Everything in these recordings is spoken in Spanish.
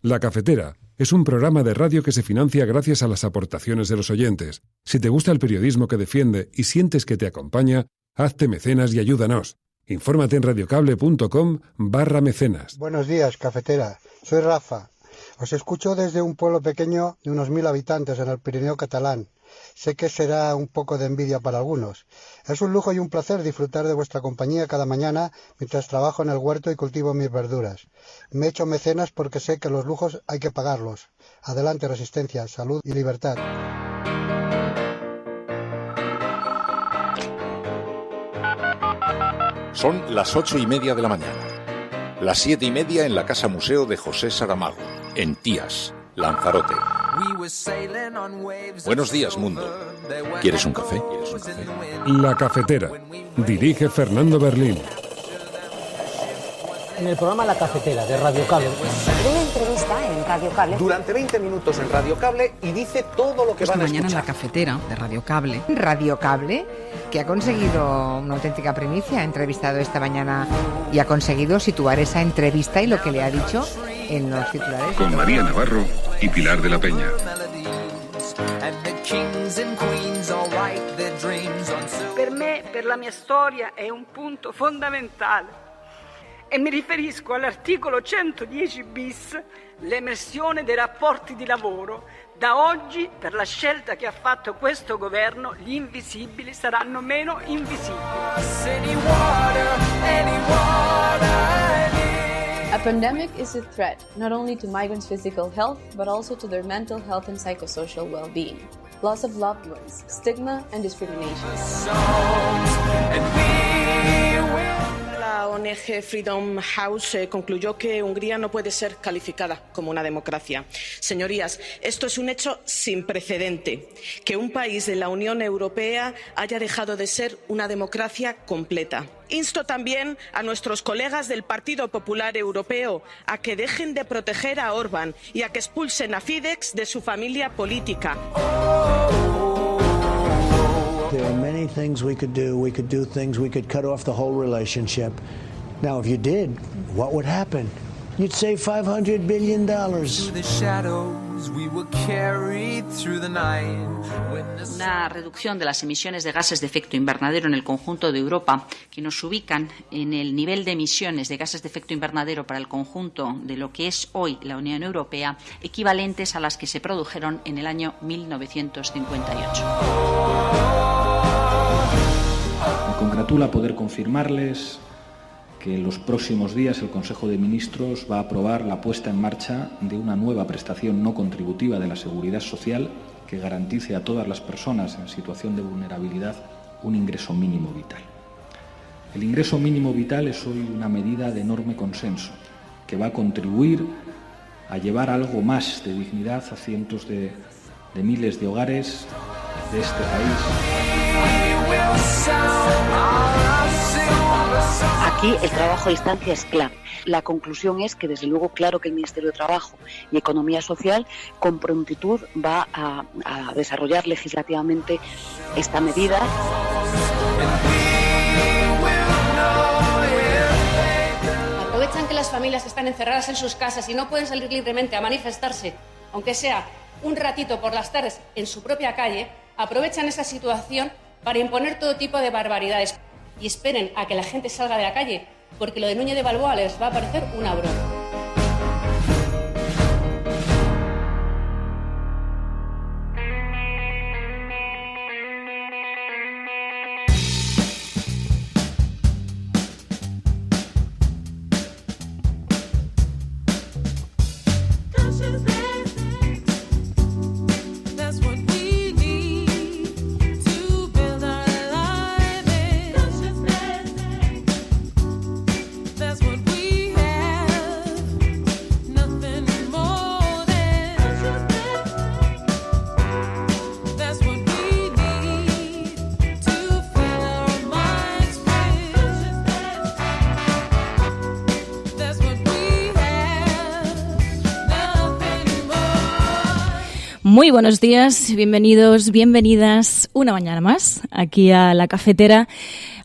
La Cafetera es un programa de radio que se financia gracias a las aportaciones de los oyentes. Si te gusta el periodismo que defiende y sientes que te acompaña, hazte mecenas y ayúdanos. Infórmate en radiocable.com/mecenas. Buenos días, Cafetera. Soy Rafa. Os escucho desde un pueblo pequeño de unos 1000 habitantes en el Pirineo catalán. Sé que será un poco de envidia para algunos. Es un lujo y un placer disfrutar de vuestra compañía cada mañana mientras trabajo en el huerto y cultivo mis verduras. Me he hecho mecenas porque sé que los lujos hay que pagarlos. Adelante, Resistencia, salud y libertad. Son las 8:30 de la mañana. Las 7:30 en la Casa Museo de José Saramago, en Tías, Lanzarote. Buenos días, mundo. ¿Quieres un café? La Cafetera. Dirige Fernando Berlín. En el programa La Cafetera de Radio Cable. Una entrevista en Radio Cable. Durante 20 minutos en Radio Cable y dice todo lo que van a escuchar. Mañana en La Cafetera de Radio Cable. Radio Cable, que ha conseguido una auténtica primicia, ha entrevistado esta mañana y ha conseguido situar esa entrevista y lo que le ha dicho en los titulares. Con María Navarro y Pilar de la Peña. Per la mia storia è un punto fondamentale e mi riferisco all'articolo 110 bis, l'emersione dei rapporti di lavoro. Da oggi, per la scelta che ha fatto questo governo, gli invisibili saranno meno invisibili. A pandemic is a threat not only to migrants' physical health, but also to their mental health and psychosocial well-being. Loss of loved ones, stigma and discrimination. La ONG Freedom House concluyó que Hungría no puede ser calificada como una democracia. Señorías, esto es un hecho sin precedente, que un país de la Unión Europea haya dejado de ser una democracia completa. Insto también a nuestros colegas del Partido Popular Europeo a que dejen de proteger a Orbán y a que expulsen a Fidesz de su familia política. There are many things we could do. We could do things, we could cut off the whole relationship. Now, if you did, what would happen? You'd save $500 billion. Una reducción de las emisiones de gases de efecto invernadero en el conjunto de Europa, que nos ubican en el nivel de emisiones de gases de efecto invernadero para el conjunto de lo que es hoy la Unión Europea, equivalentes a las que se produjeron en el año 1958. Me congratula poder confirmarles que en los próximos días el Consejo de Ministros va a aprobar la puesta en marcha de una nueva prestación no contributiva de la Seguridad Social que garantice a todas las personas en situación de vulnerabilidad un ingreso mínimo vital. El ingreso mínimo vital es hoy una medida de enorme consenso que va a contribuir a llevar algo más de dignidad a cientos de miles de hogares de este país. Aquí el trabajo a distancia es clave. La conclusión es que, desde luego, claro que el Ministerio de Trabajo y Economía Social con prontitud va a desarrollar legislativamente esta medida. Aprovechan que las familias están encerradas en sus casas y no pueden salir libremente a manifestarse, aunque sea un ratito por las tardes en su propia calle, aprovechan esa situación para imponer todo tipo de barbaridades. Y esperen a que la gente salga de la calle, porque lo de Núñez de Balboa les va a parecer una broma. Muy buenos días, bienvenidos, bienvenidas una mañana más aquí a La Cafetera.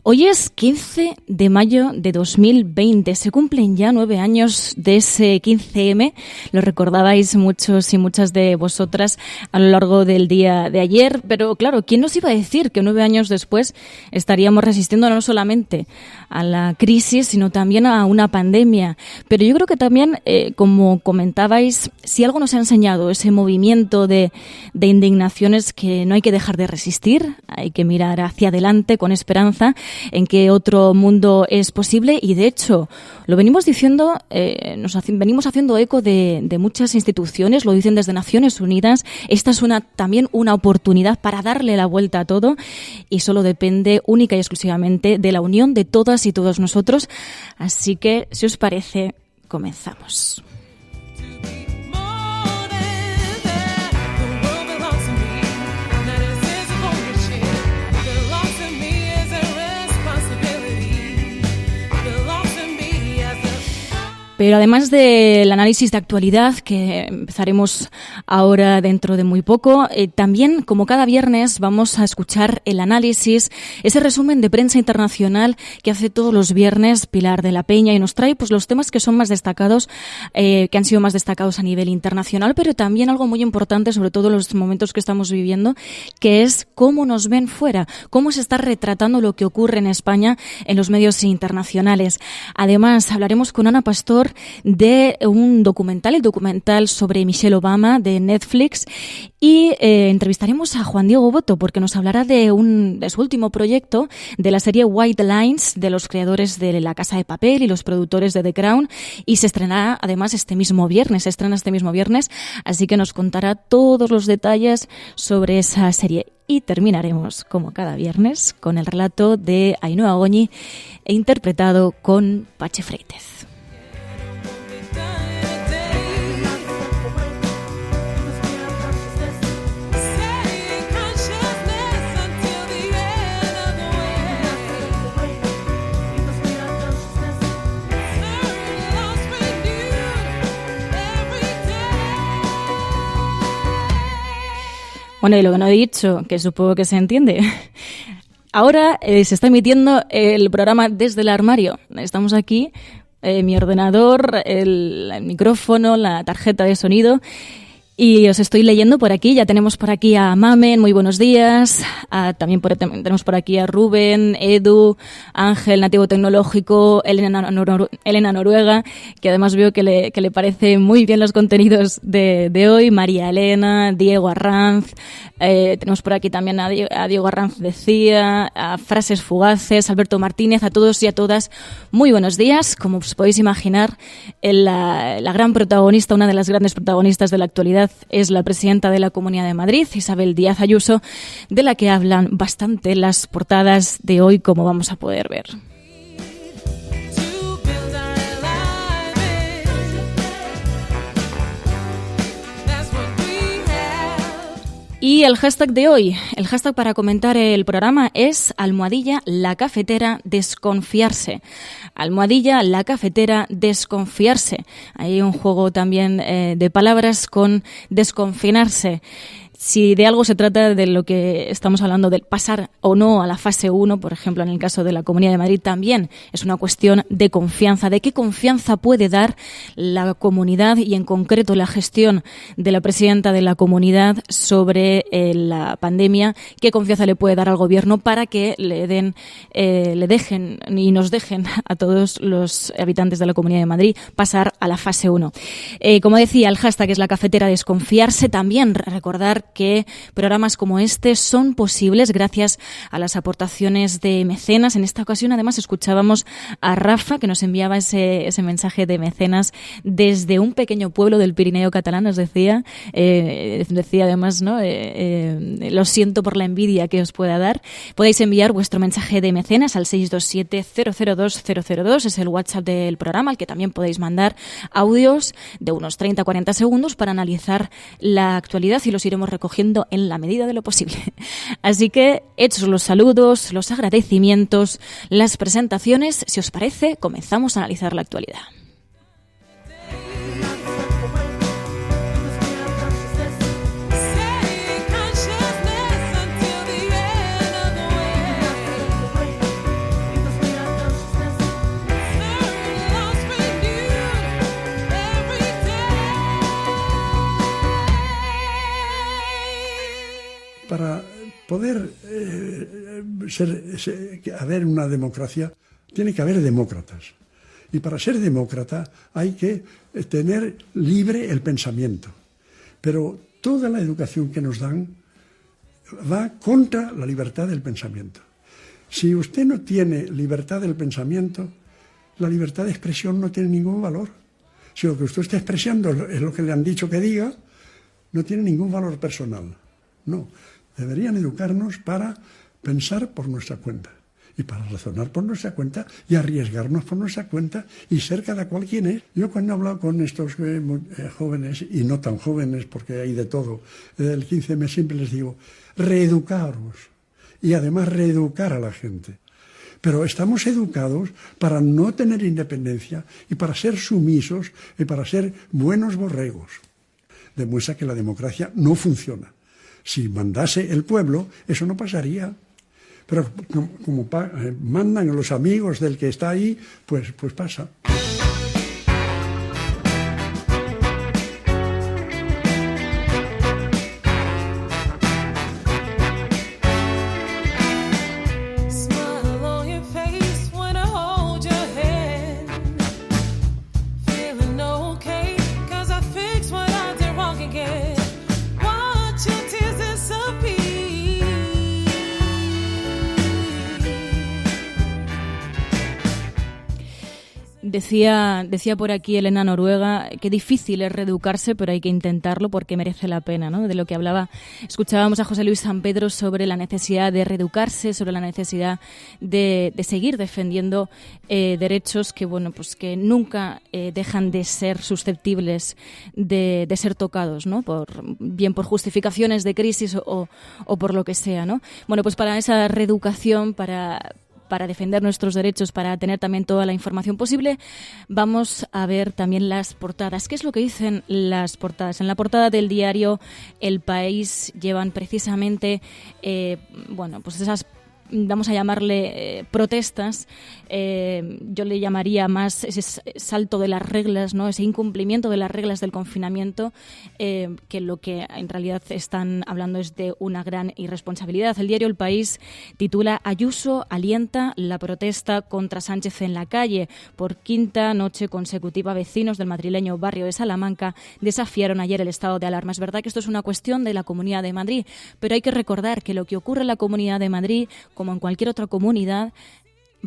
Hoy es 15 de mayo de 2020. Se cumplen ya 9 años de ese 15M. Lo recordabais muchos y muchas de vosotras a lo largo del día de ayer. Pero claro, ¿quién nos iba a decir que 9 años después estaríamos resistiendo no solamente a la crisis, sino también a una pandemia? Pero yo creo que también, como comentabais, si algo nos ha enseñado ese movimiento de indignación es que no hay que dejar de resistir, hay que mirar hacia adelante con esperanza en que otro mundo es posible y, de hecho, lo venimos diciendo, venimos haciendo eco de muchas instituciones, lo dicen desde Naciones Unidas. Esta es también una oportunidad para darle la vuelta a todo y solo depende única y exclusivamente de la unión de todas y todos nosotros. Así que, si os parece, comenzamos. Pero además del análisis de actualidad, que empezaremos ahora dentro de muy poco, también, como cada viernes, vamos a escuchar el análisis, ese resumen de prensa internacional que hace todos los viernes Pilar de la Peña y nos trae pues los temas que son más destacados, que han sido más destacados a nivel internacional, pero también algo muy importante, sobre todo en los momentos que estamos viviendo, que es cómo nos ven fuera, cómo se está retratando lo que ocurre en España en los medios internacionales. Además, hablaremos con Ana Pastor de un documental, el documental sobre Michelle Obama de Netflix, y entrevistaremos a Juan Diego Boto porque nos hablará de su último proyecto, de la serie White Lines, de los creadores de La Casa de Papel y los productores de The Crown, y se estrenará además este mismo viernes, así que nos contará todos los detalles sobre esa serie. Y terminaremos, como cada viernes, con el relato de Ainhoa Goñi, interpretado con Pache Freites. Bueno, y lo que no he dicho, que supongo que se entiende. Ahora se está emitiendo el programa desde el armario. Estamos aquí, mi ordenador, el micrófono, la tarjeta de sonido. Y os estoy leyendo por aquí, ya tenemos por aquí a Mamen, muy buenos días, también tenemos por aquí a Rubén, Edu, Ángel, Nativo Tecnológico, Elena Noruega, que además veo que le parecen muy bien los contenidos de hoy, María Elena, Diego Arranz, tenemos por aquí también a Diego Arranz decía, a Frases Fugaces, Alberto Martínez, a todos y a todas, muy buenos días. Como os podéis imaginar, la gran protagonista, una de las grandes protagonistas de la actualidad, es la presidenta de la Comunidad de Madrid, Isabel Díaz Ayuso, de la que hablan bastante las portadas de hoy, como vamos a poder ver. Y el hashtag de hoy, el hashtag para comentar el programa es #la cafetera desconfiarse. #la cafetera desconfiarse. Hay un juego también de palabras con desconfinarse. Si de algo se trata de lo que estamos hablando, del pasar o no a la fase 1, por ejemplo, en el caso de la Comunidad de Madrid, también es una cuestión de confianza, de qué confianza puede dar la comunidad y, en concreto, la gestión de la presidenta de la comunidad sobre la pandemia, qué confianza le puede dar al gobierno para que le dejen y nos dejen a todos los habitantes de la Comunidad de Madrid pasar a la fase 1. Como decía, el hashtag es la cafetera desconfiarse. También recordar que programas como este son posibles gracias a las aportaciones de mecenas. En esta ocasión, además, escuchábamos a Rafa, que nos enviaba ese mensaje de mecenas desde un pequeño pueblo del Pirineo catalán. Nos decía además, ¿no? Lo siento por la envidia que os pueda dar. Podéis enviar vuestro mensaje de mecenas al 627-002-002. Es el WhatsApp del programa, al que también podéis mandar audios de unos 30-40 segundos para analizar la actualidad y los iremos recogiendo en la medida de lo posible. Así que, hechos los saludos, los agradecimientos, las presentaciones, si os parece, comenzamos a analizar la actualidad. haber una democracia, tiene que haber demócratas. Y para ser demócrata hay que tener libre el pensamiento. Pero toda la educación que nos dan va contra la libertad del pensamiento. Si usted no tiene libertad del pensamiento, la libertad de expresión no tiene ningún valor. Si lo que usted está expresando es lo que le han dicho que diga, no tiene ningún valor personal. No, deberían educarnos para pensar por nuestra cuenta y para razonar por nuestra cuenta y arriesgarnos por nuestra cuenta y ser cada cual quien es. Yo cuando he hablado con estos jóvenes, y no tan jóvenes porque hay de todo, del 15M, siempre les digo, reeducaros y además reeducar a la gente. Pero estamos educados para no tener independencia y para ser sumisos y para ser buenos borregos. Demuestra que la democracia no funciona. Si mandase el pueblo, eso no pasaría. Pero como mandan los amigos del que está ahí, pues pasa. Decía por aquí Elena Noruega que difícil es reeducarse, pero hay que intentarlo porque merece la pena, ¿no? De lo que escuchábamos a José Luis San Pedro sobre la necesidad de reeducarse, sobre la necesidad de seguir defendiendo derechos que, bueno, pues que nunca dejan de ser susceptibles de ser tocados, ¿no? Bien por justificaciones de crisis o por lo que sea, ¿no? Bueno, pues para esa reeducación, para defender nuestros derechos, para tener también toda la información posible, vamos a ver también las portadas. ¿Qué es lo que dicen las portadas? En la portada del diario El País llevan precisamente, pues esas, vamos a llamarle protestas, yo le llamaría más ese salto de las reglas, ¿no? Ese incumplimiento de las reglas del confinamiento, que lo que en realidad están hablando es de una gran irresponsabilidad. El diario El País titula Ayuso alienta la protesta contra Sánchez en la calle. Por quinta noche consecutiva, vecinos del madrileño barrio de Salamanca desafiaron ayer el estado de alarma. Es verdad que esto es una cuestión de la Comunidad de Madrid, pero hay que recordar que lo que ocurre en la Comunidad de Madrid, como en cualquier otra comunidad,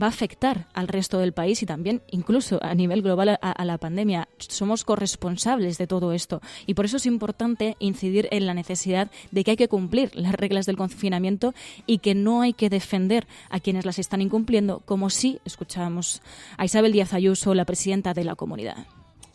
va a afectar al resto del país y también incluso a nivel global a la pandemia. Somos corresponsables de todo esto y por eso es importante incidir en la necesidad de que hay que cumplir las reglas del confinamiento y que no hay que defender a quienes las están incumpliendo, como sí escuchábamos a Isabel Díaz Ayuso, la presidenta de la comunidad.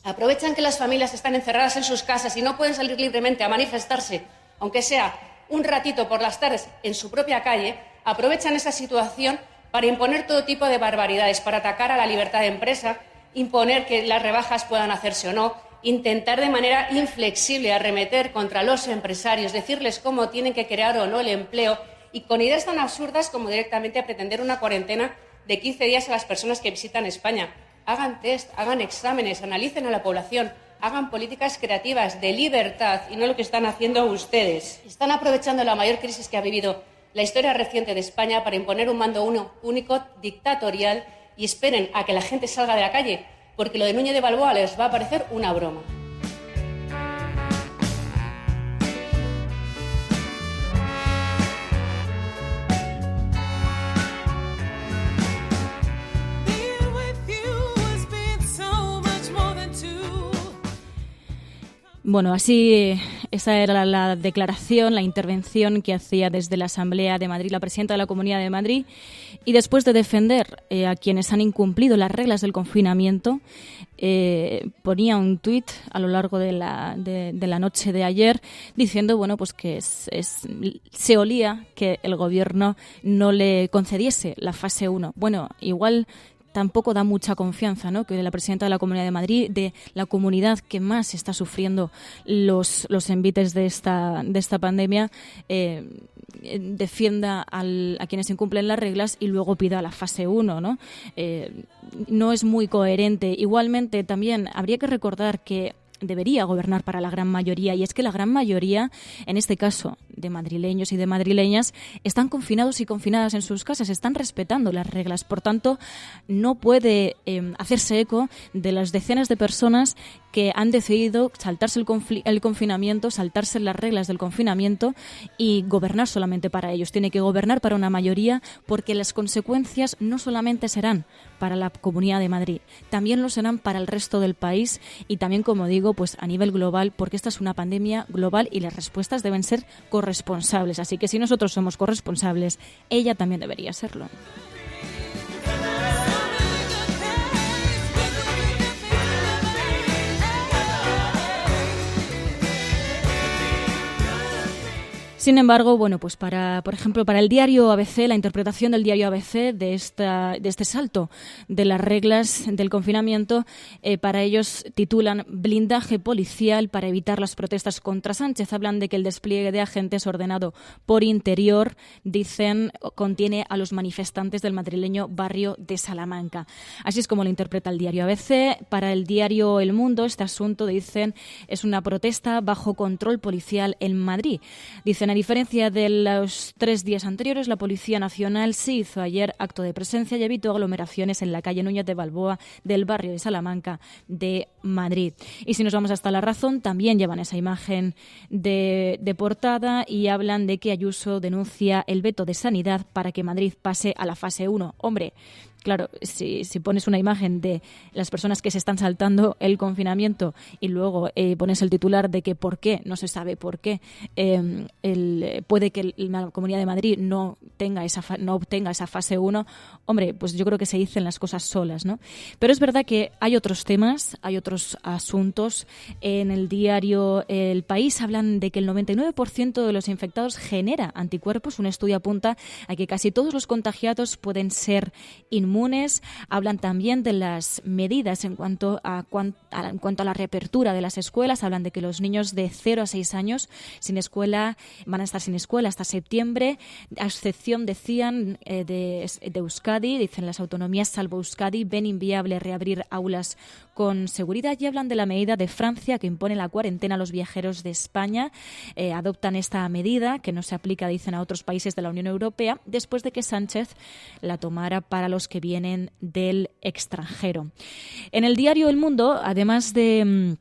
Aprovechan que las familias están encerradas en sus casas y no pueden salir libremente a manifestarse, aunque sea un ratito por las tardes en su propia calle. Aprovechan esa situación para imponer todo tipo de barbaridades, para atacar a la libertad de empresa, imponer que las rebajas puedan hacerse o no, intentar de manera inflexible arremeter contra los empresarios, decirles cómo tienen que crear o no el empleo, y con ideas tan absurdas como directamente pretender una cuarentena de 15 días a las personas que visitan España. Hagan test, hagan exámenes, analicen a la población, hagan políticas creativas de libertad y no lo que están haciendo ustedes. Están aprovechando la mayor crisis que ha vivido la historia reciente de España para imponer un mando único dictatorial y esperen a que la gente salga de la calle, porque lo de Núñez de Balboa les va a parecer una broma. Bueno, así esa era la declaración, la intervención que hacía desde la Asamblea de Madrid la presidenta de la Comunidad de Madrid, y después de defender a quienes han incumplido las reglas del confinamiento, ponía un tuit a lo largo de la noche de ayer diciendo, bueno, pues que se olía que el gobierno no le concediese la fase 1. Bueno, igual tampoco da mucha confianza, ¿no?, que la presidenta de la Comunidad de Madrid, de la comunidad que más está sufriendo los envites de esta pandemia, defienda a quienes incumplen las reglas y luego pida la fase 1, ¿no? No es muy coherente. Igualmente, también habría que recordar que debería gobernar para la gran mayoría, y es que la gran mayoría, en este caso de madrileños y de madrileñas, están confinados y confinadas en sus casas, están respetando las reglas. Por tanto, no puede hacerse eco de las decenas de personas que han decidido saltarse el confinamiento, saltarse las reglas del confinamiento y gobernar solamente para ellos. Tiene que gobernar para una mayoría, porque las consecuencias no solamente serán para la Comunidad de Madrid, también lo serán para el resto del país y también, como digo, pues a nivel global, porque esta es una pandemia global y las respuestas deben ser corresponsables. Así que si nosotros somos corresponsables, ella también debería serlo. Sin embargo, bueno, pues por ejemplo, para el diario ABC, la interpretación del diario ABC de este salto de las reglas del confinamiento, para ellos titulan "Blindaje policial para evitar las protestas contra Sánchez". Hablan de que el despliegue de agentes ordenado por Interior, dicen, contiene a los manifestantes del madrileño barrio de Salamanca. Así es como lo interpreta el diario ABC. Para el diario El Mundo, este asunto, dicen, es una protesta bajo control policial en Madrid. Dicen, a diferencia de los 3 días anteriores, la Policía Nacional sí hizo ayer acto de presencia y evitó aglomeraciones en la calle Núñez de Balboa del barrio de Salamanca de Madrid. Y si nos vamos hasta La Razón, también llevan esa imagen de portada y hablan de que Ayuso denuncia el veto de Sanidad para que Madrid pase a la fase 1. Hombre, claro, si pones una imagen de las personas que se están saltando el confinamiento y luego pones el titular de que por qué, no se sabe por qué, puede que la Comunidad de Madrid no obtenga esa fase 1, hombre, pues yo creo que se dicen las cosas solas, ¿no? Pero es verdad que hay otros temas, hay otros asuntos. En el diario El País hablan de que el 99% de los infectados genera anticuerpos. Un estudio apunta a que casi todos los contagiados pueden ser inmunes. Hablan también de las medidas en cuanto a la reapertura de las escuelas. Hablan de que los niños de 0 a 6 años sin escuela van a estar sin escuela hasta septiembre, a excepción, decían, de Euskadi. Dicen, las autonomías salvo Euskadi ven inviable reabrir aulas con seguridad, y hablan de la medida de Francia que impone la cuarentena a los viajeros de España. Adoptan esta medida que no se aplica, dicen, a otros países de la Unión Europea después de que Sánchez la tomara para los que vienen del extranjero. En el diario El Mundo, además de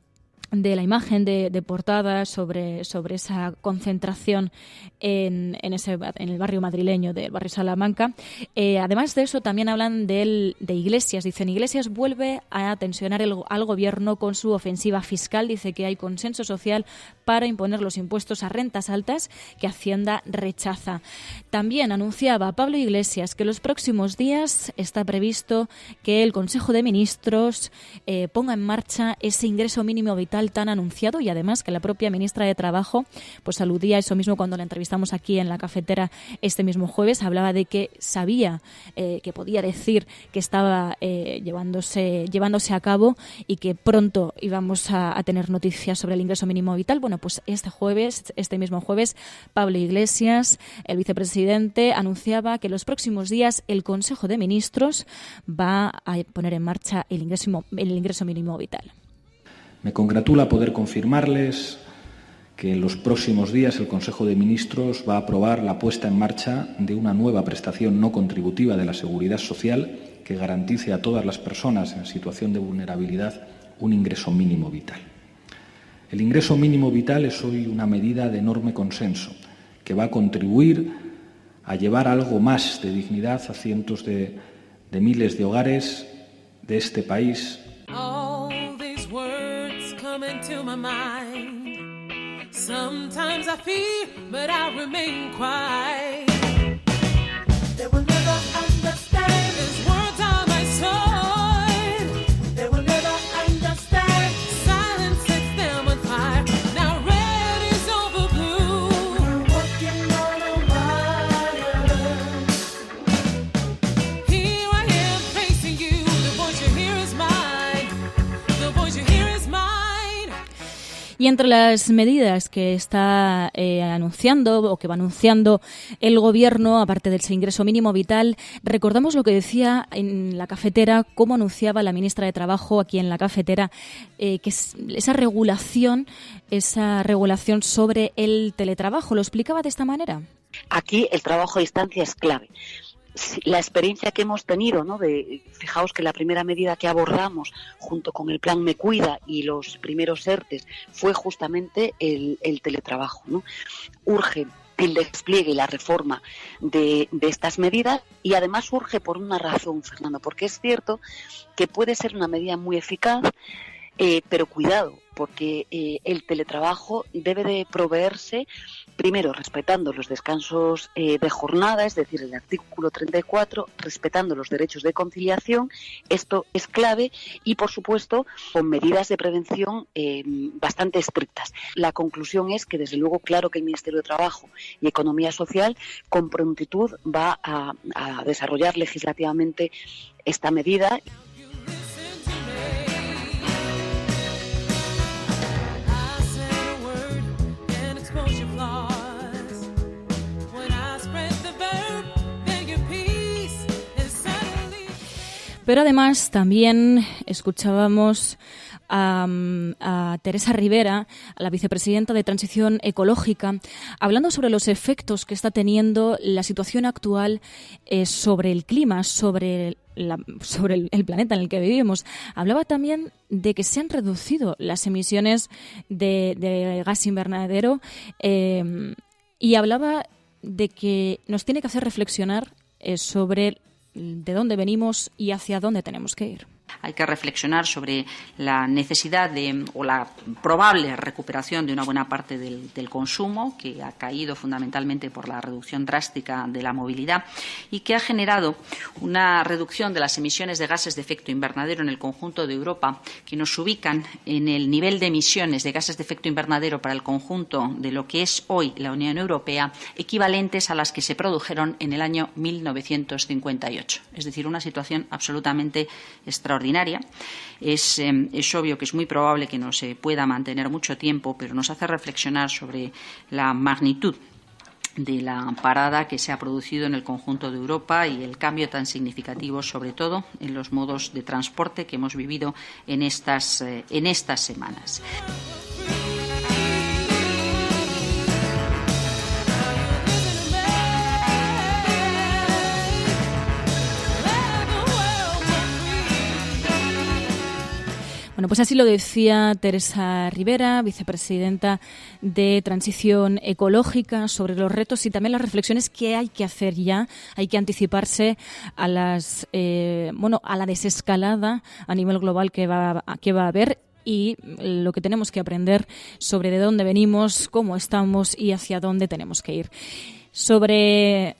la imagen de portada sobre esa concentración en el barrio madrileño del barrio Salamanca, además de eso también hablan de Iglesias. Dicen, Iglesias vuelve a tensionar al gobierno con su ofensiva fiscal. Dice que hay consenso social para imponer los impuestos a rentas altas que Hacienda rechaza. También anunciaba Pablo Iglesias que los próximos días está previsto que el Consejo de Ministros ponga en marcha ese ingreso mínimo vital tan anunciado, y además que la propia ministra de Trabajo pues aludía a eso mismo cuando la entrevistamos aquí en la cafetera este mismo jueves. Hablaba de que sabía que podía decir que estaba llevándose a cabo y que pronto íbamos a tener noticias sobre el ingreso mínimo vital. Bueno, pues este mismo jueves, Pablo Iglesias, el vicepresidente, anunciaba que los próximos días el Consejo de Ministros va a poner en marcha el ingreso mínimo vital. Me congratula poder confirmarles que en los próximos días el Consejo de Ministros va a aprobar la puesta en marcha de una nueva prestación no contributiva de la Seguridad Social que garantice a todas las personas en situación de vulnerabilidad un ingreso mínimo vital. El ingreso mínimo vital es hoy una medida de enorme consenso que va a contribuir a llevar algo más de dignidad a cientos de miles de hogares de este país. Into my mind. Sometimes I fear, but I remain quiet. They will never understand. These words are my sword. They will never understand. Silence sets them on fire. Now red is over blue. We're walking on a wire. Here I am facing you. The voice you hear is mine. The voice you hear is mine. Y entre las medidas que está anunciando o que va anunciando el Gobierno, aparte del ingreso mínimo vital, recordamos lo que decía en la cafetera, cómo anunciaba la ministra de Trabajo aquí en la cafetera, que es esa regulación sobre el teletrabajo. ¿Lo explicaba de esta manera? Aquí el trabajo a distancia es clave. La experiencia que hemos tenido, ¿no? Fijaos que la primera medida que abordamos junto con el plan Me Cuida y los primeros ERTEs fue justamente el teletrabajo, ¿no? Urge el despliegue y la reforma de estas medidas, y además surge por una razón, Fernando, porque es cierto que puede ser una medida muy eficaz, pero cuidado, porque el teletrabajo debe de proveerse primero respetando los descansos de jornada, es decir, el artículo 34, respetando los derechos de conciliación, esto es clave, y por supuesto con medidas de prevención bastante estrictas. La conclusión es que desde luego claro que el Ministerio de Trabajo y Economía Social con prontitud va a desarrollar legislativamente esta medida. Pero además también escuchábamos a Teresa Rivera, a la vicepresidenta de Transición Ecológica, hablando sobre los efectos que está teniendo la situación actual sobre el clima, sobre el planeta en el que vivimos. Hablaba también de que se han reducido las emisiones de gas invernadero y hablaba de que nos tiene que hacer reflexionar sobre de dónde venimos y hacia dónde tenemos que ir. Hay que reflexionar sobre la necesidad o la probable recuperación de una buena parte del consumo, que ha caído fundamentalmente por la reducción drástica de la movilidad y que ha generado una reducción de las emisiones de gases de efecto invernadero en el conjunto de Europa, que nos ubican en el nivel de emisiones de gases de efecto invernadero para el conjunto de lo que es hoy la Unión Europea, equivalentes a las que se produjeron en el año 1958. Es decir, una situación absolutamente extraordinaria. Es obvio que es muy probable que no se pueda mantener mucho tiempo, pero nos hace reflexionar sobre la magnitud de la parada que se ha producido en el conjunto de Europa y el cambio tan significativo, sobre todo en los modos de transporte que hemos vivido en estas semanas. Bueno, pues así lo decía Teresa Rivera, vicepresidenta de Transición Ecológica, sobre los retos y también las reflexiones que hay que hacer ya. Hay que anticiparse a la desescalada a nivel global que va a haber, y lo que tenemos que aprender sobre de dónde venimos, cómo estamos y hacia dónde tenemos que ir. Sobre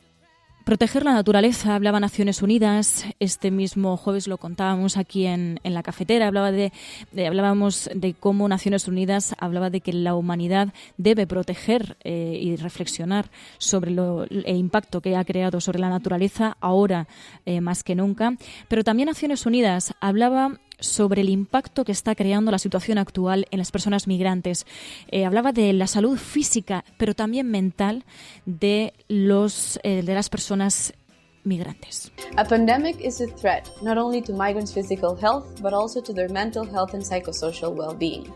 proteger la naturaleza hablaba Naciones Unidas. Este mismo jueves lo contábamos aquí en la cafetera. Hablábamos de cómo Naciones Unidas hablaba de que la humanidad debe proteger y reflexionar sobre el impacto que ha creado sobre la naturaleza ahora más que nunca. Pero también Naciones Unidas hablaba sobre el impacto que está creando la situación actual en las personas migrantes. Hablaba de la salud física, pero también mental de las personas migrantes. A pandemic is a threat not only to migrants' physical health, but also to their mental health and psychosocial well-being.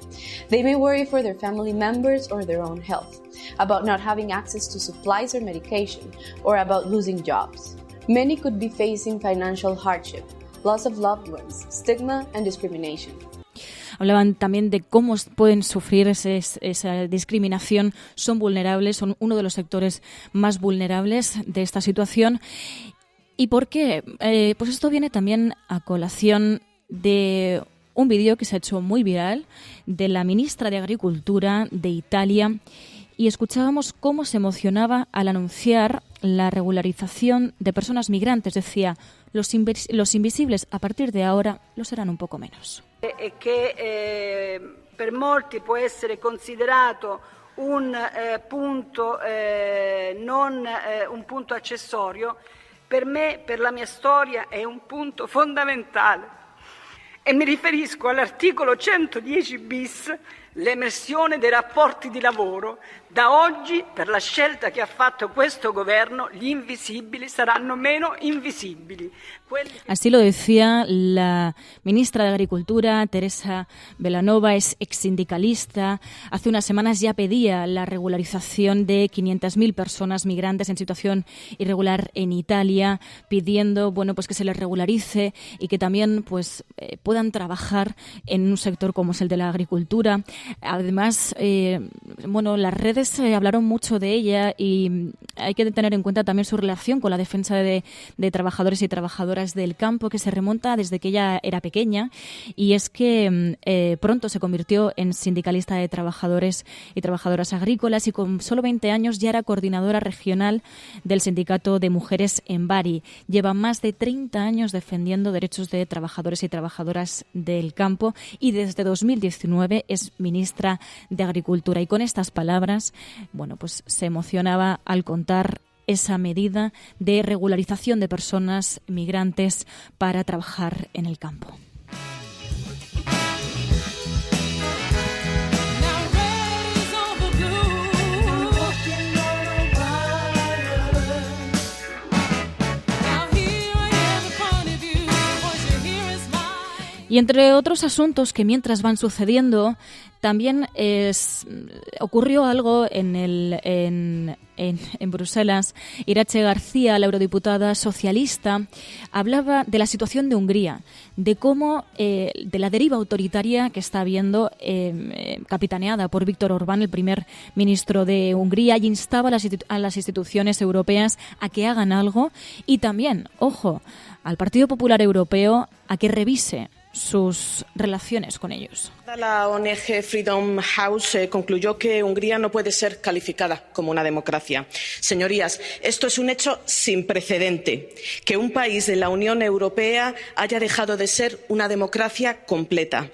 They may worry for their family members or their own health, about not having access to supplies or medication, or about losing jobs. Many could be facing financial hardship, loss of loved ones, stigma and discrimination. Hablaban también de cómo pueden sufrir esa discriminación, son vulnerables, son uno de los sectores más vulnerables de esta situación. ¿Y por qué? Pues esto viene también a colación de un vídeo que se ha hecho muy viral de la ministra de Agricultura de Italia, y escuchábamos cómo se emocionaba al anunciar la regularización de personas migrantes. Decía, los invisibles a partir de ahora lo serán un poco menos. Che per molti può essere considerato un punto non un punto accessorio, per me, per la mia storia, è un punto fondamentale. E mi riferisco all'articolo 110 bis, l'emersione dei rapporti di lavoro. Da oggi, per la scelta che ha fatto questo governo, gli invisibili saranno meno invisibili. Así lo decía la ministra de Agricultura, Teresa Belanova, es exsindicalista. Hace unas semanas ya pedía la regularización de 500.000 personas migrantes en situación irregular en Italia, pidiendo, bueno, pues que se les regularice y que también, pues, puedan trabajar en un sector como es el de la agricultura. Además, bueno, las redes hablaron mucho de ella y hay que tener en cuenta también su relación con la defensa de trabajadores y trabajadoras del campo, que se remonta desde que ella era pequeña, y es que pronto se convirtió en sindicalista de trabajadores y trabajadoras agrícolas y con solo 20 años ya era coordinadora regional del Sindicato de Mujeres en Bari. Lleva más de 30 años defendiendo derechos de trabajadores y trabajadoras del campo y desde 2019 es ministra de Agricultura. Y con estas palabras, bueno, pues se emocionaba al contar esa medida de regularización de personas migrantes para trabajar en el campo. Y entre otros asuntos que mientras van sucediendo, también ocurrió algo en Bruselas. Iratxe García, la eurodiputada socialista, hablaba de la situación de Hungría, de cómo, de la deriva autoritaria que está habiendo, capitaneada por Viktor Orbán, el primer ministro de Hungría, y instaba a las instituciones europeas a que hagan algo y también, ojo, al Partido Popular Europeo a que revise sus relaciones con ellos. La ONG Freedom House concluyó que Hungría no puede ser calificada como una democracia. Señorías, esto es un hecho sin precedente, que un país de la Unión Europea haya dejado de ser una democracia completa.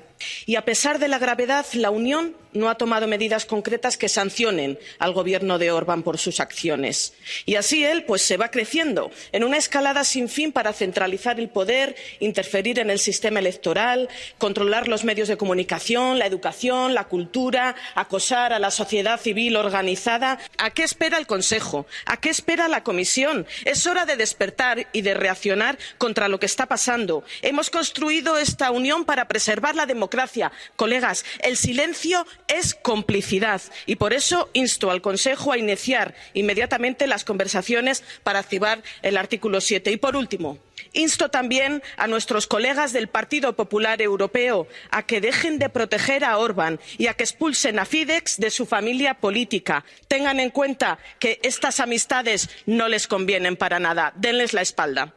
Y a pesar de la gravedad, la Unión no ha tomado medidas concretas que sancionen al gobierno de Orbán por sus acciones. Y así él, pues, se va creciendo en una escalada sin fin para centralizar el poder, interferir en el sistema electoral, controlar los medios de comunicación, la educación, la cultura, acosar a la sociedad civil organizada. ¿A qué espera el Consejo? ¿A qué espera la Comisión? Es hora de despertar y de reaccionar contra lo que está pasando. Hemos construido esta Unión para preservar la democracia. Colegas, el silencio es complicidad y por eso insto al Consejo a iniciar inmediatamente las conversaciones para activar el artículo 7. Y por último, insto también a nuestros colegas del Partido Popular Europeo a que dejen de proteger a Orbán y a que expulsen a Fidesz de su familia política. Tengan en cuenta que estas amistades no les convienen para nada. Denles la espalda.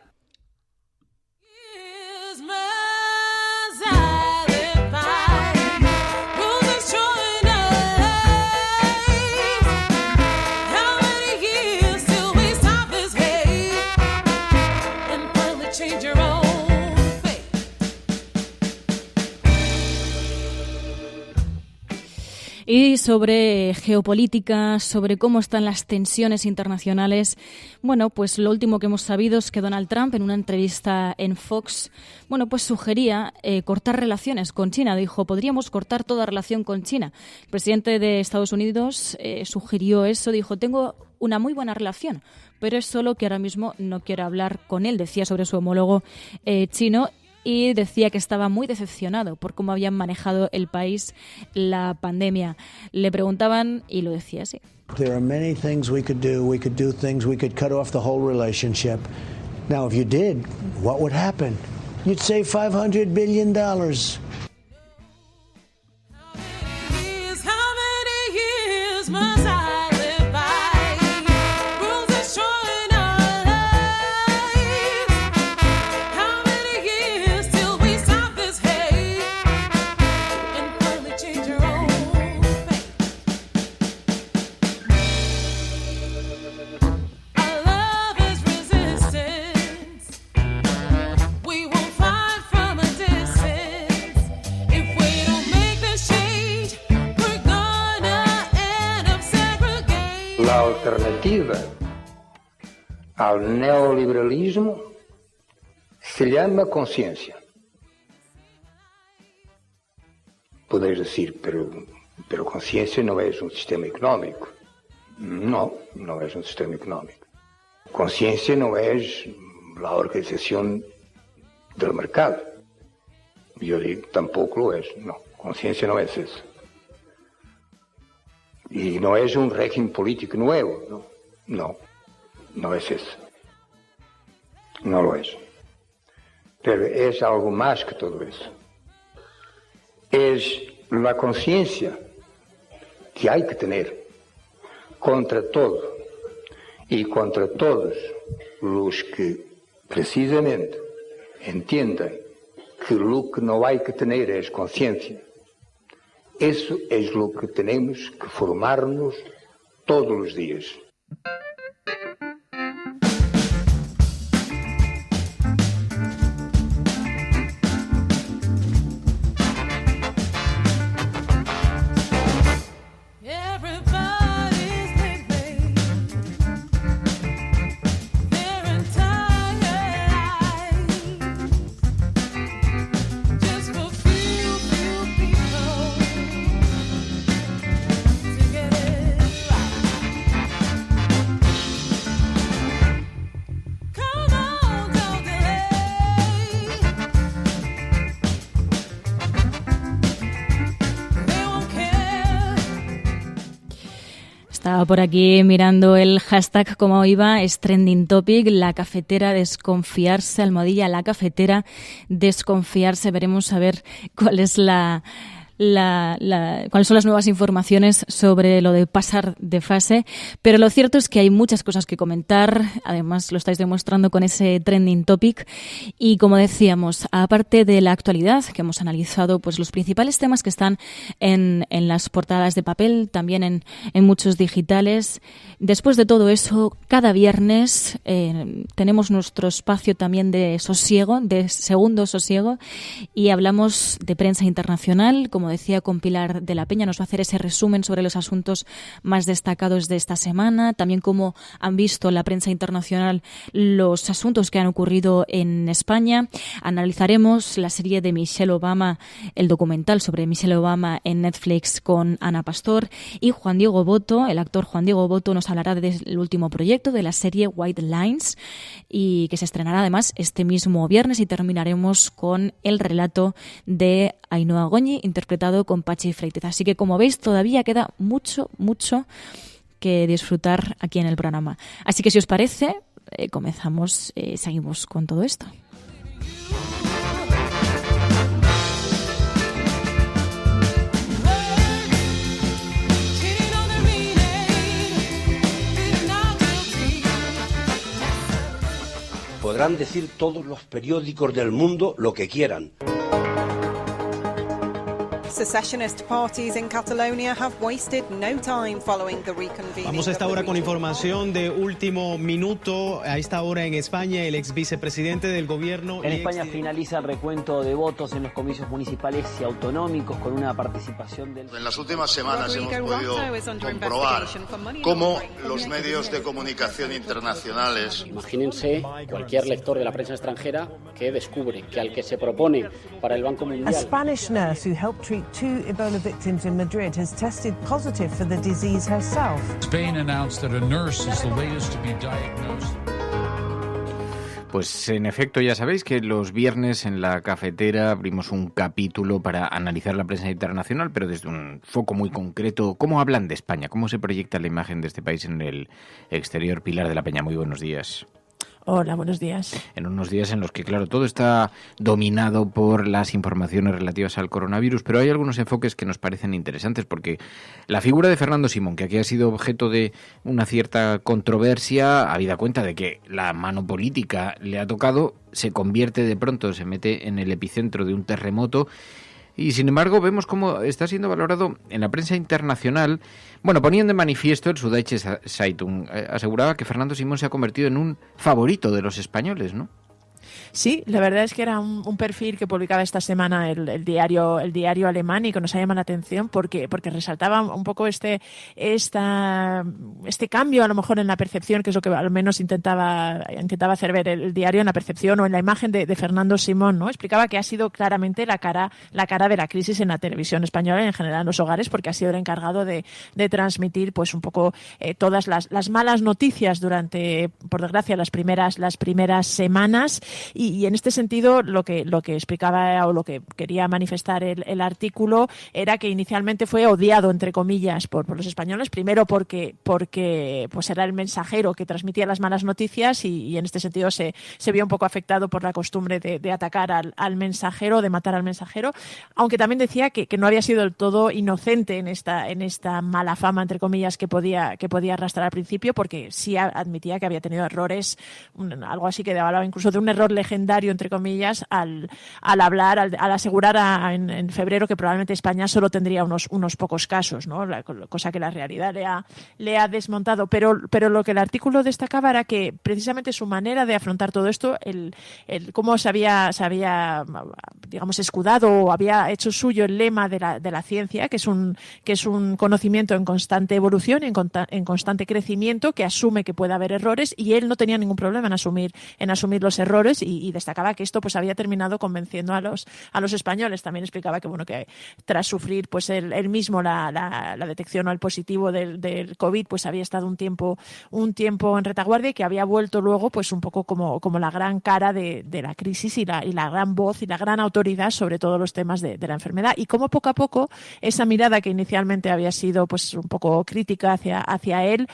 Y sobre geopolítica, sobre cómo están las tensiones internacionales, bueno, pues lo último que hemos sabido es que Donald Trump, en una entrevista en Fox, bueno, pues sugería cortar relaciones con China. Dijo, podríamos cortar toda relación con China. El presidente de Estados Unidos sugirió eso, dijo, tengo una muy buena relación, pero es solo que ahora mismo no quiero hablar con él, decía sobre su homólogo chino. Y decía que estaba muy decepcionado por cómo habían manejado el país la pandemia. Le preguntaban y lo decía así. There are many things we could do. We could do things, we could cut off the whole relationship. Now, if you did, what would happen? You'd save $500 billion. La alternativa al neoliberalismo se llama conciencia. Podeis decir, pero conciencia no es un sistema económico. No, no es un sistema económico. Conciencia no es la organización del mercado. Yo digo, tampoco lo es. No, conciencia no es eso. Y no es un régimen político nuevo. No es eso. No lo es. Pero es algo más que todo eso. Es la conciencia que hay que tener contra todo y contra todos los que precisamente entiendan que lo que no hay que tener es conciencia. Eso es lo que tenemos que formarnos todos los días. Estaba por aquí mirando el hashtag como iba, es trending topic, la cafetera desconfiarse, almohadilla la cafetera desconfiarse. Veremos a ver cuál es cuáles son las nuevas informaciones sobre lo de pasar de fase, pero lo cierto es que hay muchas cosas que comentar, además lo estáis demostrando con ese trending topic y como decíamos, aparte de la actualidad que hemos analizado, pues los principales temas que están en las portadas de papel, también en muchos digitales. Después de todo eso, cada viernes tenemos nuestro espacio también de sosiego, de segundo sosiego, y hablamos de prensa internacional. Como decía, con Pilar de la Peña nos va a hacer ese resumen sobre los asuntos más destacados de esta semana, también cómo han visto la prensa internacional los asuntos que han ocurrido en España. Analizaremos la serie de Michelle Obama, el documental sobre Michelle Obama en Netflix con Ana Pastor, y Juan Diego Boto, el actor Juan Diego Boto, nos hablará del último proyecto de la serie White Lines y que se estrenará además este mismo viernes, y terminaremos con el relato de Ainhoa Goñi, interpretado con Pachi Freites. Así que, como veis, todavía queda mucho que disfrutar aquí en el programa. Así que, si os parece, comenzamos, seguimos con todo esto. Podrán decir todos los periódicos del mundo lo que quieran. Secessionist parties in Catalonia have wasted no time following the reconvening. Vamos a esta hora con información de último minuto. A esta hora en España, el ex vicepresidente del gobierno. En España finaliza el recuento de votos en los comicios municipales y autonómicos con una participación del... En las últimas semanas hemos podido comprobar cómo los medios de comunicación internacionales... Imagínense cualquier lector de la prensa extranjera que descubre que al que se propone para el Banco Mundial... A Spanish nurse who helped treat 2 Ebola victims in Madrid has tested positive for the disease herself. Spain announced that a nurse is the latest to be diagnosed. Pues en efecto, ya sabéis que los viernes en la cafetera abrimos un capítulo para analizar la prensa internacional, pero desde un foco muy concreto. ¿Cómo hablan de España? ¿Cómo se proyecta la imagen de este país en el exterior? Pilar de la Peña, muy buenos días. Hola, buenos días. En unos días en los que, claro, todo está dominado por las informaciones relativas al coronavirus, pero hay algunos enfoques que nos parecen interesantes, porque la figura de Fernando Simón, que aquí ha sido objeto de una cierta controversia, habida cuenta de que la mano política le ha tocado, se convierte de pronto, se mete en el epicentro de un terremoto. Y sin embargo vemos cómo está siendo valorado en la prensa internacional. Bueno, poniendo en manifiesto, el Süddeutsche Zeitung aseguraba que Fernando Simón se ha convertido en un favorito de los españoles, ¿no? Sí, la verdad es que era un perfil que publicaba esta semana el diario alemán y que nos ha llamado la atención porque resaltaba un poco este cambio a lo mejor en la percepción, que es lo que al menos intentaba hacer ver el diario, en la percepción o en la imagen de Fernando Simón, ¿no? Explicaba que ha sido claramente la cara de la crisis en la televisión española y en general en los hogares, porque ha sido el encargado de transmitir pues un poco todas las malas noticias durante, por desgracia, las primeras semanas, y en este sentido lo que explicaba o lo que quería manifestar el artículo era que inicialmente fue odiado, entre comillas, por los españoles, primero porque pues era el mensajero que transmitía las malas noticias y en este sentido se vio un poco afectado por la costumbre de atacar al mensajero, de matar al mensajero, aunque también decía que no había sido del todo inocente en esta mala fama, entre comillas, que podía arrastrar al principio, porque sí admitía que había tenido errores, algo así que hablaba incluso de un error legendario, entre comillas, al hablar, al asegurar en febrero que probablemente España solo tendría unos pocos casos, ¿no? Cosa que la realidad le ha desmontado. Pero lo que el artículo destacaba era que precisamente su manera de afrontar todo esto, el cómo se había digamos escudado o había hecho suyo el lema de la ciencia, que es un conocimiento en constante evolución, en constante crecimiento, que asume que puede haber errores, y él no tenía ningún problema en asumir los errores, y destacaba que esto pues había terminado convenciendo a los españoles. También explicaba que tras sufrir pues él mismo la detección o el positivo del COVID, pues había estado un tiempo en retaguardia, y que había vuelto luego pues un poco como la gran cara de la crisis y la gran voz y la gran autoridad sobre todos los temas de la enfermedad, y cómo poco a poco esa mirada que inicialmente había sido pues un poco crítica hacia él,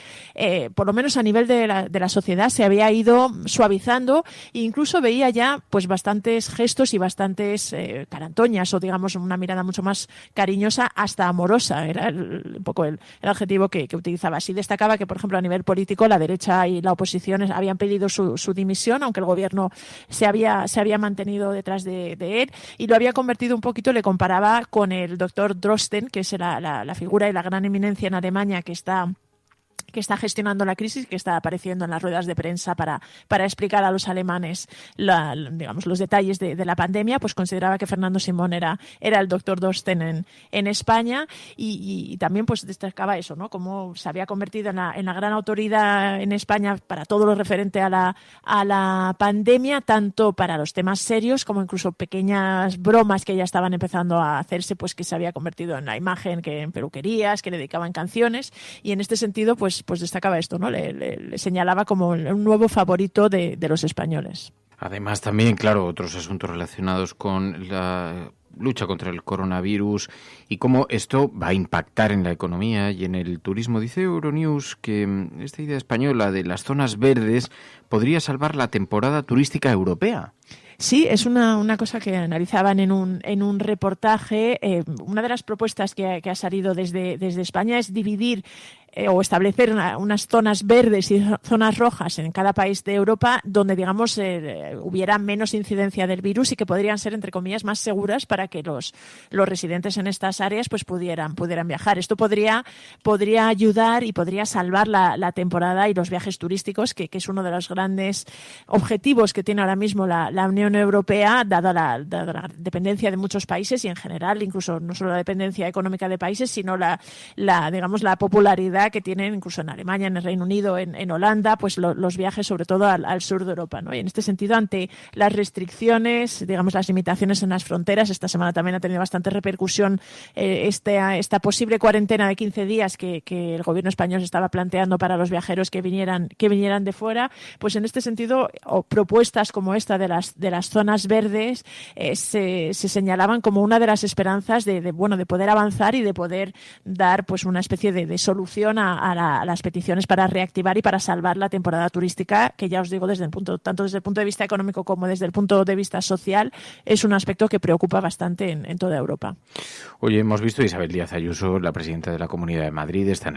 por lo menos a nivel de la sociedad, se había ido suavizando, e incluso veía ya pues bastantes gestos y bastantes carantoñas, o digamos una mirada mucho más cariñosa, hasta amorosa, era un poco el adjetivo que utilizaba. Así destacaba que, por ejemplo, a nivel político, la derecha y la oposición habían pedido su dimisión, aunque el gobierno se había mantenido detrás de él, y lo había convertido un poquito, le comparaba con el doctor Drosten, que es la figura y la gran eminencia en Alemania que está gestionando la crisis, que está apareciendo en las ruedas de prensa para explicar a los alemanes los detalles de la pandemia. Pues consideraba que Fernando Simón era el doctor Drosten en España, y también pues destacaba eso, ¿no? Cómo se había convertido en la gran autoridad en España para todo lo referente a la pandemia, tanto para los temas serios como incluso pequeñas bromas que ya estaban empezando a hacerse, pues que se había convertido en la imagen, que en peluquerías, que le dedicaban canciones, y en este sentido pues destacaba esto, ¿no? Le señalaba como un nuevo favorito de los españoles. Además, también, claro, otros asuntos relacionados con la lucha contra el coronavirus y cómo esto va a impactar en la economía y en el turismo. Dice Euronews que esta idea española de las zonas verdes podría salvar la temporada turística europea. Sí, es una cosa que analizaban en un reportaje. Una de las propuestas que ha salido desde España es dividir o establecer unas zonas verdes y zonas rojas en cada país de Europa, donde digamos hubiera menos incidencia del virus y que podrían ser, entre comillas, más seguras para que los residentes en estas áreas pues pudieran viajar. Esto podría ayudar y podría salvar la temporada y los viajes turísticos, que es uno de los grandes objetivos que tiene ahora mismo la Unión Europea, dada la dependencia de muchos países, y en general incluso no solo la dependencia económica de países, sino la popularidad que tienen incluso en Alemania, en el Reino Unido, en Holanda, pues los viajes sobre todo al sur de Europa, ¿no? Y en este sentido, ante las restricciones, digamos las limitaciones en las fronteras, esta semana también ha tenido bastante repercusión esta posible cuarentena de 15 días que el gobierno español se estaba planteando para los viajeros que vinieran de fuera. Pues en este sentido, propuestas como esta de las zonas verdes se señalaban como una de las esperanzas de poder avanzar y de poder dar pues una especie de solución a las peticiones para reactivar y para salvar la temporada turística, que ya os digo, tanto desde el punto de vista económico como desde el punto de vista social, es un aspecto que preocupa bastante en toda Europa. Oye, hemos visto a Isabel Díaz Ayuso, la presidenta de la Comunidad de Madrid, está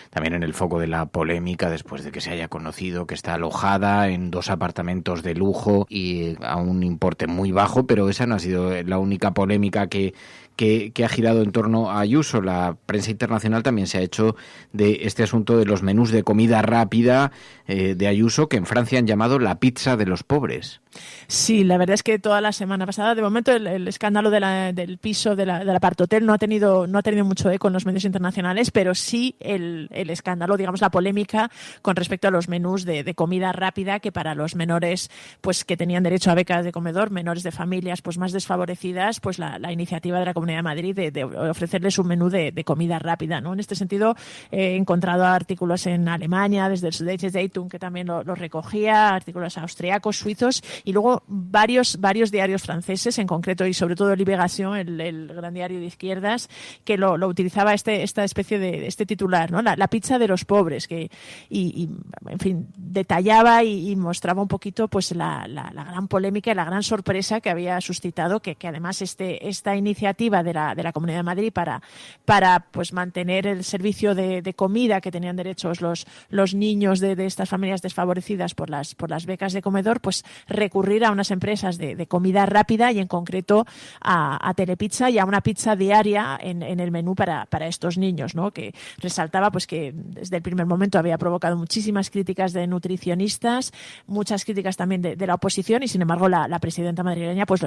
también en el foco de la polémica después de que se haya conocido que está alojada en 2 apartamentos de lujo y a un importe muy bajo, pero esa no ha sido la única polémica que que ha girado en torno a Ayuso. La prensa internacional también se ha hecho de este asunto de los menús de comida rápida de Ayuso, que en Francia han llamado la pizza de los pobres. Sí, la verdad es que toda la semana pasada, de momento, el escándalo del piso del Aparthotel no ha tenido mucho eco en los medios internacionales, pero sí el escándalo, digamos, la polémica con respecto a los menús de comida rápida, que para los menores, pues que tenían derecho a becas de comedor, menores de familias pues más desfavorecidas, pues la iniciativa de la Comunidad de Madrid de ofrecerles un menú de comida rápida, ¿no? En este sentido, he encontrado artículos en Alemania, desde el Süddeutsche Zeitung, que también lo recogía, artículos austriacos, suizos, y luego varios diarios franceses, en concreto y sobre todo Libération, el gran diario de izquierdas, que lo utilizaba esta especie de este titular, ¿no? La pizza de los pobres, que y en fin, detallaba y mostraba un poquito pues la gran polémica y la gran sorpresa que había suscitado que además esta iniciativa de la Comunidad de Madrid para pues mantener el servicio de comida que tenían derechos los niños de estas familias desfavorecidas por las becas de comedor, pues recurrir a unas empresas de comida rápida y en concreto a Telepizza y a una pizza diaria en el menú para estos niños, ¿no? Que resaltaba pues que desde el primer momento había provocado muchísimas críticas de nutricionistas, muchas críticas también de la oposición, y sin embargo la presidenta madrileña pues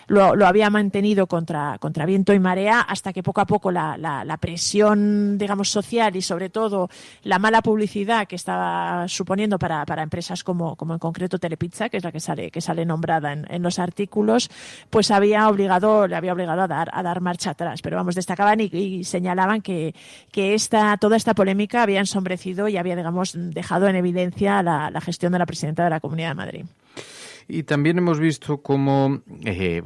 lo había mantenido contra viento y marea, hasta que poco a poco la presión, digamos, social y sobre todo la mala publicidad que estaba suponiendo para empresas como en concreto Telepizza, que es la que sale nombrada en los artículos, pues le había obligado a dar marcha atrás. Pero vamos, destacaban y señalaban que toda esta polémica había ensombrecido y había, digamos, dejado en evidencia la gestión de la presidenta de la Comunidad de Madrid. Y también hemos visto cómo,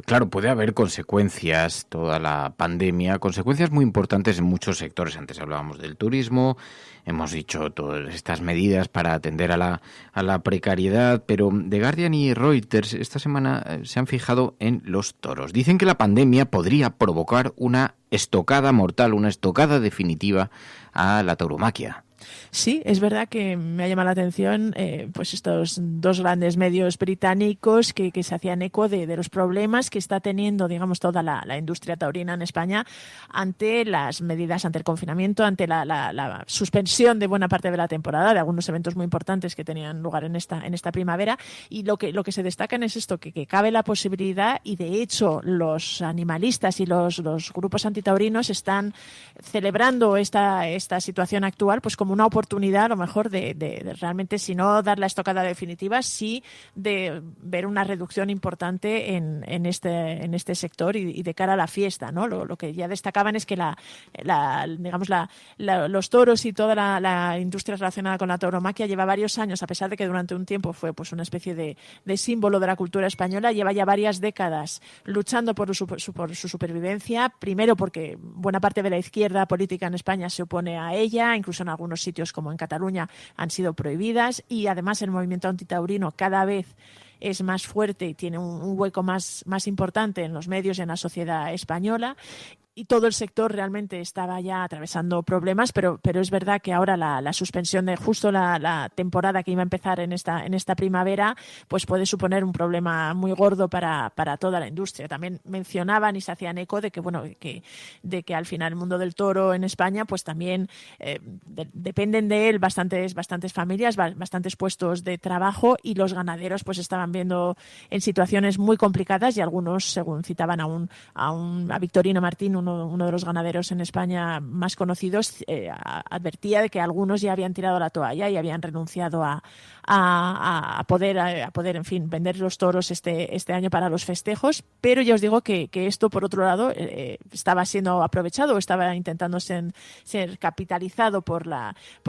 claro, puede haber consecuencias, toda la pandemia, consecuencias muy importantes en muchos sectores. Antes hablábamos del turismo, hemos dicho todas estas medidas para atender a la precariedad, pero The Guardian y Reuters esta semana se han fijado en los toros. Dicen que la pandemia podría provocar una estocada mortal, una estocada definitiva a la tauromaquia. Sí, es verdad que me ha llamado la atención pues estos dos grandes medios británicos que se hacían eco de los problemas que está teniendo, digamos, toda la industria taurina en España ante las medidas, ante el confinamiento, ante la suspensión de buena parte de la temporada, de algunos eventos muy importantes que tenían lugar en esta primavera. Y lo que se destacan es esto, que cabe la posibilidad, y de hecho los animalistas y los grupos antitaurinos están celebrando esta situación actual pues como una oportunidad, a lo mejor, de realmente, si no dar la estocada definitiva, sí de ver una reducción importante en este sector y de cara a la fiesta, ¿no? Lo que ya destacaban es que los toros y toda la industria relacionada con la tauromaquia lleva varios años, a pesar de que durante un tiempo fue pues una especie de símbolo de la cultura española, lleva ya varias décadas luchando por su supervivencia, primero porque buena parte de la izquierda política en España se opone a ella, incluso en algunos sitios como en Cataluña han sido prohibidas, y además el movimiento antitaurino cada vez es más fuerte y tiene un hueco más importante en los medios y en la sociedad española. Y todo el sector realmente estaba ya atravesando problemas, pero es verdad que ahora la suspensión de justo la temporada que iba a empezar en esta primavera pues puede suponer un problema muy gordo para toda la industria. También mencionaban y se hacían eco de que al final el mundo del toro en España pues también dependen de él bastantes familias, bastantes puestos de trabajo, y los ganaderos pues estaban viendo en situaciones muy complicadas, y algunos, según citaban a Victorino Martín, uno de los ganaderos en España más conocidos, advertía de que algunos ya habían tirado la toalla y habían renunciado a poder, en fin, vender los toros este año para los festejos. Pero ya os digo que esto, por otro lado, estaba siendo aprovechado, estaba intentando ser capitalizado por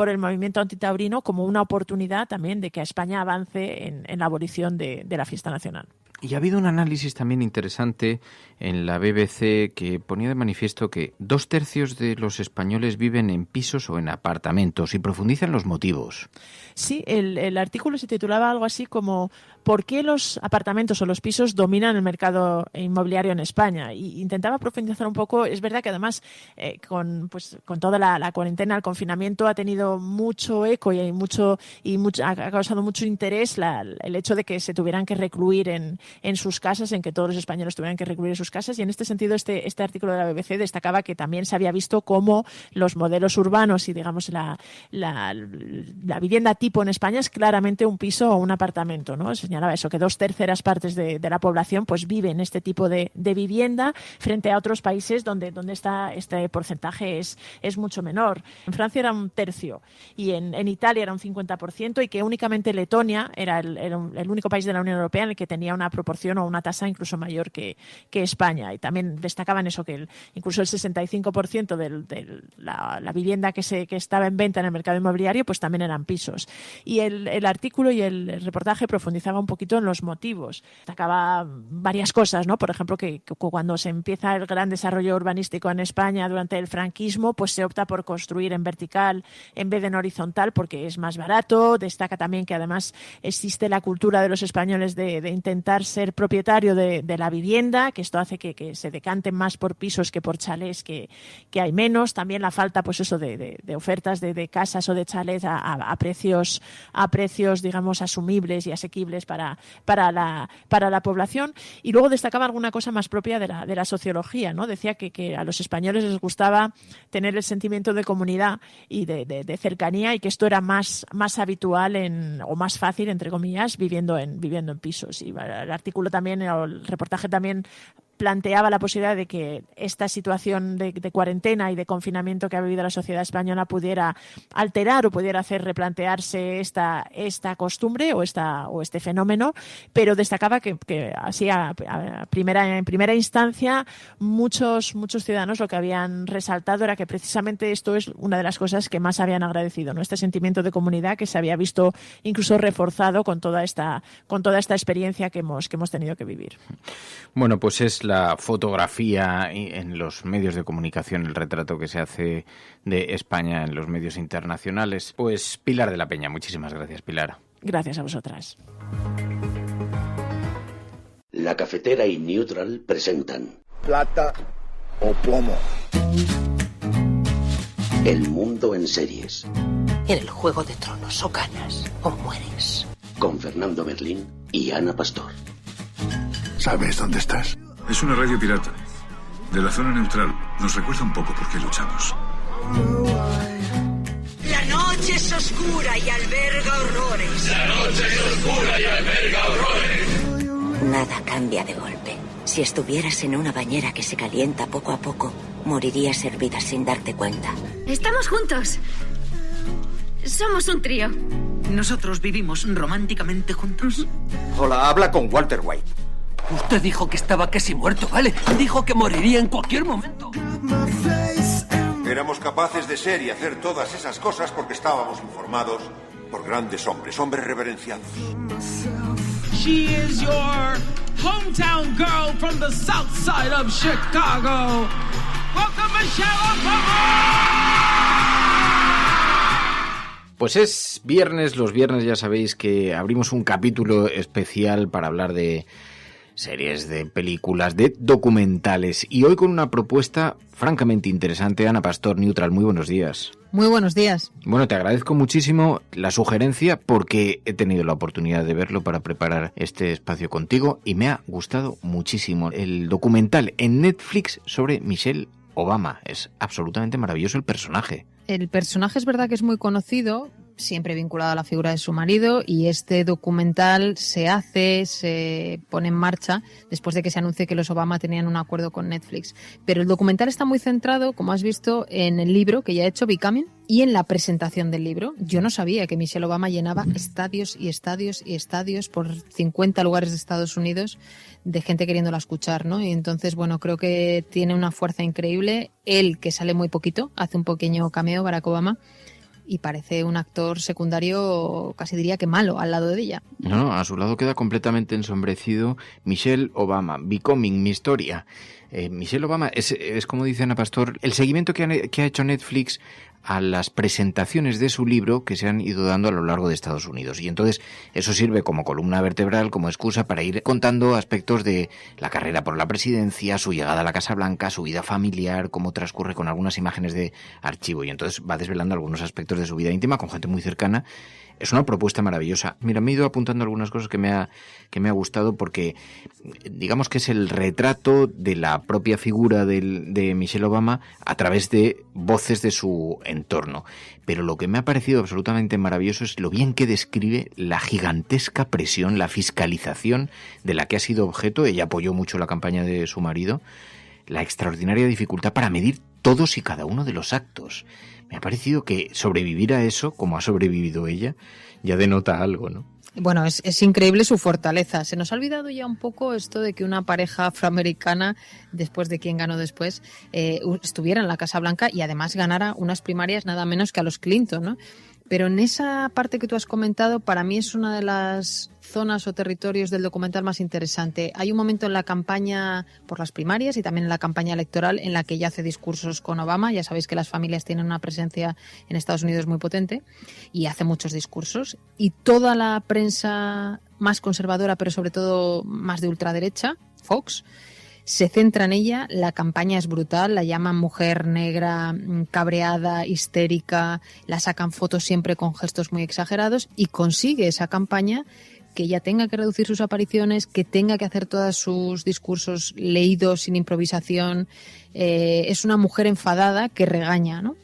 el movimiento antitaurino como una oportunidad también de que España avance en la abolición de la fiesta nacional. Y ha habido un análisis también interesante en la BBC que ponía de manifiesto que 2/3 de los españoles viven en pisos o en apartamentos, y profundizan los motivos. Sí, el artículo se titulaba algo así como ¿por qué los apartamentos o los pisos dominan el mercado inmobiliario en España? Y intentaba profundizar un poco. Es verdad que además con toda la cuarentena, el confinamiento ha tenido mucho eco y ha causado mucho interés el hecho de que se tuvieran que recluir en en sus casas, en que todos los españoles tuvieran que recluir en sus casas. Y en este sentido, este artículo de la BBC destacaba que también se había visto cómo los modelos urbanos y, digamos, la vivienda tipo en España es claramente un piso o un apartamento, ¿no? Señalaba eso, que 2/3 partes de la población pues vive en este tipo de vivienda frente a otros países donde este porcentaje es mucho menor. En Francia era 1/3 y en Italia era un 50%, y que únicamente Letonia era el único país de la Unión Europea en el que tenía una proporción o una tasa incluso mayor que España. Y también destacaban eso, que incluso el 65% de la vivienda que estaba en venta en el mercado inmobiliario pues también eran pisos. Y el artículo y el reportaje profundizaba un poquito en los motivos. Destacaba varias cosas, ¿no? Por ejemplo, que cuando se empieza el gran desarrollo urbanístico en España durante el franquismo, pues se opta por construir en vertical en vez de en horizontal porque es más barato. Destaca también que además existe la cultura de los españoles de intentar ser propietario de la vivienda, que esto hace que se decanten más por pisos que por chalés, que hay menos. También la falta, pues eso, de ofertas de casas o de chalés a precios, digamos, asumibles y asequibles para la población. Y luego destacaba alguna cosa más propia de la sociología, ¿no? Decía que a los españoles les gustaba tener el sentimiento de comunidad y de cercanía, y que esto era más habitual o más fácil, entre comillas, viviendo en pisos. Y el artículo también, el reportaje también planteaba la posibilidad de que esta situación de cuarentena y de confinamiento que ha vivido la sociedad española pudiera alterar o pudiera hacer replantearse esta costumbre o este fenómeno, pero destacaba que así en primera instancia muchos ciudadanos lo que habían resaltado era que precisamente esto es una de las cosas que más habían agradecido, ¿no? Este sentimiento de comunidad que se había visto incluso reforzado con toda esta experiencia que hemos tenido que vivir. Bueno, pues es la fotografía en los medios de comunicación, el retrato que se hace de España en los medios internacionales. Pues Pilar de la Peña, muchísimas gracias, Pilar. Gracias a vosotras. La Cafetera y Neutral presentan Plata o Plomo. El mundo en series. En el Juego de Tronos, o ganas o mueres. Con Fernando Merlín y Ana Pastor. ¿Sabes dónde estás? Es una radio pirata, de la zona neutral. Nos recuerda un poco por qué luchamos. La noche es oscura y alberga horrores. La noche es oscura y alberga horrores. Nada cambia de golpe. Si estuvieras en una bañera que se calienta poco a poco, morirías hervida sin darte cuenta. Estamos juntos. Somos un trío. ¿Nosotros vivimos románticamente juntos? Hola, habla con Walter White. Usted dijo que estaba casi muerto, ¿vale? Dijo que moriría en cualquier momento. Éramos capaces de ser y hacer todas esas cosas porque estábamos informados por grandes hombres reverenciados. She is your hometown girl from the south side of Chicago. Welcome, Michelle Obama! Pues es viernes, los viernes ya sabéis que abrimos un capítulo especial para hablar de series, de películas, de documentales, y hoy con una propuesta francamente interesante. Ana Pastor, Neutral, muy buenos días. Muy buenos días. Bueno, te agradezco muchísimo la sugerencia porque he tenido la oportunidad de verlo para preparar este espacio contigo y me ha gustado muchísimo el documental en Netflix sobre Michelle Obama. Es absolutamente maravilloso el personaje. El personaje es verdad que es muy conocido, siempre vinculado a la figura de su marido, y este documental se pone en marcha después de que se anuncie que los Obama tenían un acuerdo con Netflix. Pero el documental está muy centrado, como has visto, en el libro que ya ha hecho Becoming y en la presentación del libro. Yo no sabía que Michelle Obama llenaba estadios y estadios y estadios por 50 lugares de Estados Unidos de gente queriéndola escuchar, ¿no? Y entonces, bueno, creo que tiene una fuerza increíble. Él, que sale muy poquito, hace un pequeño cameo, Barack Obama, y parece un actor secundario, casi diría que malo, al lado de ella. No, a su lado queda completamente ensombrecido Michelle Obama. Becoming, mi historia. Michelle Obama es como dice Ana Pastor, el seguimiento que ha hecho Netflix a las presentaciones de su libro que se han ido dando a lo largo de Estados Unidos. Y entonces eso sirve como columna vertebral, como excusa para ir contando aspectos de la carrera por la presidencia, su llegada a la Casa Blanca, su vida familiar, cómo transcurre, con algunas imágenes de archivo. Y entonces va desvelando algunos aspectos de su vida íntima con gente muy cercana. Es una propuesta maravillosa. Mira, me he ido apuntando algunas cosas que me ha gustado porque digamos que es el retrato de la propia figura de Michelle Obama a través de voces de su entorno. Pero lo que me ha parecido absolutamente maravilloso es lo bien que describe la gigantesca presión, la fiscalización de la que ha sido objeto. Ella apoyó mucho la campaña de su marido, la extraordinaria dificultad para medir todos y cada uno de los actos. Me ha parecido que sobrevivir a eso, como ha sobrevivido ella, ya denota algo, ¿no? Bueno, es increíble su fortaleza. Se nos ha olvidado ya un poco esto de que una pareja afroamericana, después de quien ganó después, estuviera en la Casa Blanca y además ganara unas primarias nada menos que a los Clinton, ¿no? Pero en esa parte que tú has comentado, para mí es una de las zonas o territorios del documental más interesante. Hay un momento en la campaña por las primarias y también en la campaña electoral en la que ella hace discursos con Obama. Ya sabéis que las familias tienen una presencia en Estados Unidos muy potente y hace muchos discursos. Y toda la prensa más conservadora, pero sobre todo más de ultraderecha, Fox, se centra en ella. La campaña es brutal, la llaman mujer negra, cabreada, histérica, la sacan fotos siempre con gestos muy exagerados y consigue esa campaña que ella tenga que reducir sus apariciones, que tenga que hacer todos sus discursos leídos sin improvisación. Es una mujer enfadada que regaña, ¿no?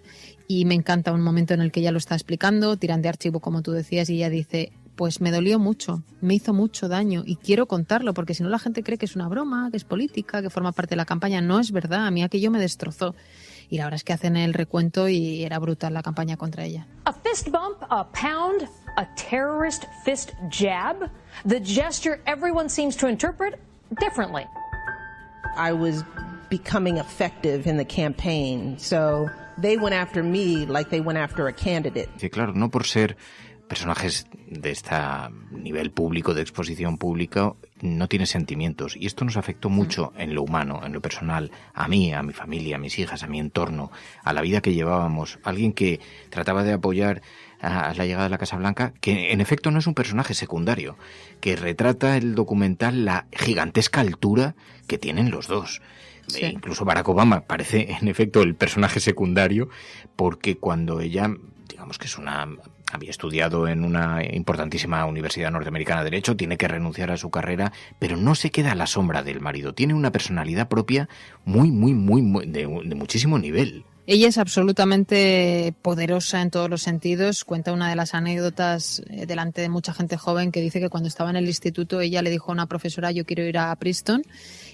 Y me encanta un momento en el que ella lo está explicando, tiran de archivo como tú decías y ella dice: pues me dolió mucho, me hizo mucho daño y quiero contarlo porque si no la gente cree que es una broma, que es política, que forma parte de la campaña. No es verdad, a mí aquello me destrozó. Y la verdad es que hacen el recuento y era brutal la campaña contra ella. A fist bump, a pound, a terrorist fist jab, the gesture everyone seems to interpret differently. I was becoming effective in the campaign, so they went after me like they went after a candidate. Sí, claro, no por ser personajes de este nivel público, de exposición pública, no tiene sentimientos. Y esto nos afectó mucho en lo humano, en lo personal, a mí, a mi familia, a mis hijas, a mi entorno, a la vida que llevábamos. Alguien que trataba de apoyar a la llegada de la Casa Blanca, que en efecto no es un personaje secundario, que retrata el documental la gigantesca altura que tienen los dos. Sí. Incluso Barack Obama parece en efecto el personaje secundario, porque cuando ella, digamos que había estudiado en una importantísima universidad norteamericana de Derecho, tiene que renunciar a su carrera, pero no se queda a la sombra del marido. Tiene una personalidad propia muy de muchísimo nivel. Ella es absolutamente poderosa en todos los sentidos. Cuenta una de las anécdotas delante de mucha gente joven que dice que cuando estaba en el instituto ella le dijo a una profesora: yo quiero ir a Princeton,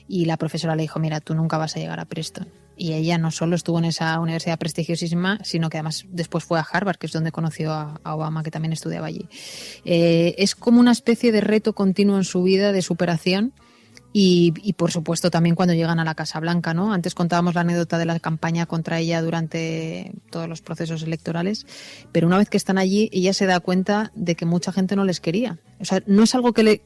y la profesora le dijo: mira, tú nunca vas a llegar a Princeton. Y ella no solo estuvo en esa universidad prestigiosísima, sino que además después fue a Harvard, que es donde conoció a Obama, que también estudiaba allí. Es como una especie de reto continuo en su vida de superación. Y por supuesto también cuando llegan a la Casa Blanca, ¿no? Antes contábamos la anécdota de la campaña contra ella durante todos los procesos electorales, pero una vez que están allí ella se da cuenta de que mucha gente no les quería. O sea, no es algo que le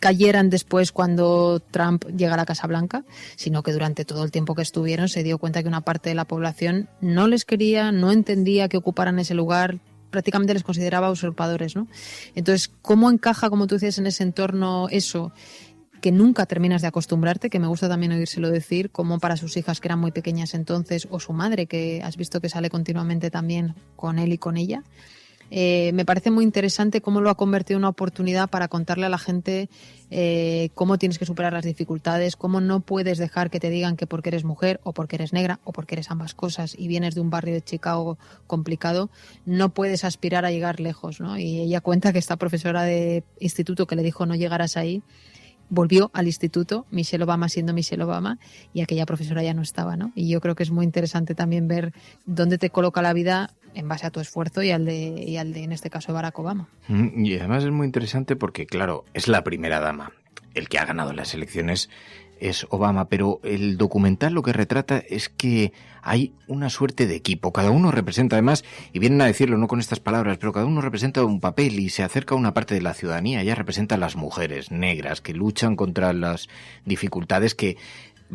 cayeran después cuando Trump llega a la Casa Blanca, sino que durante todo el tiempo que estuvieron se dio cuenta que una parte de la población no les quería, no entendía que ocuparan ese lugar, prácticamente les consideraba usurpadores, ¿no? Entonces, ¿cómo encaja, como tú decías, en ese entorno eso? Que nunca terminas de acostumbrarte, que me gusta también oírselo decir, como para sus hijas que eran muy pequeñas entonces, o su madre, que has visto que sale continuamente también con él y con ella. Me parece muy interesante cómo lo ha convertido en una oportunidad para contarle a la gente cómo tienes que superar las dificultades, cómo no puedes dejar que te digan que porque eres mujer o porque eres negra o porque eres ambas cosas y vienes de un barrio de Chicago complicado, no puedes aspirar a llegar lejos, ¿no? Y ella cuenta que esta profesora de instituto que le dijo no llegarás ahí, volvió al instituto, Michelle Obama siendo Michelle Obama, y aquella profesora ya no estaba, ¿no? Y yo creo que es muy interesante también ver dónde te coloca la vida en base a tu esfuerzo y al de en este caso, Barack Obama. Y además es muy interesante porque, claro, es la primera dama. El que ha ganado las elecciones es Obama, pero el documental lo que retrata es que hay una suerte de equipo. Cada uno representa, además, y vienen a decirlo no con estas palabras, pero cada uno representa un papel y se acerca a una parte de la ciudadanía. Ella representa a las mujeres negras que luchan contra las dificultades que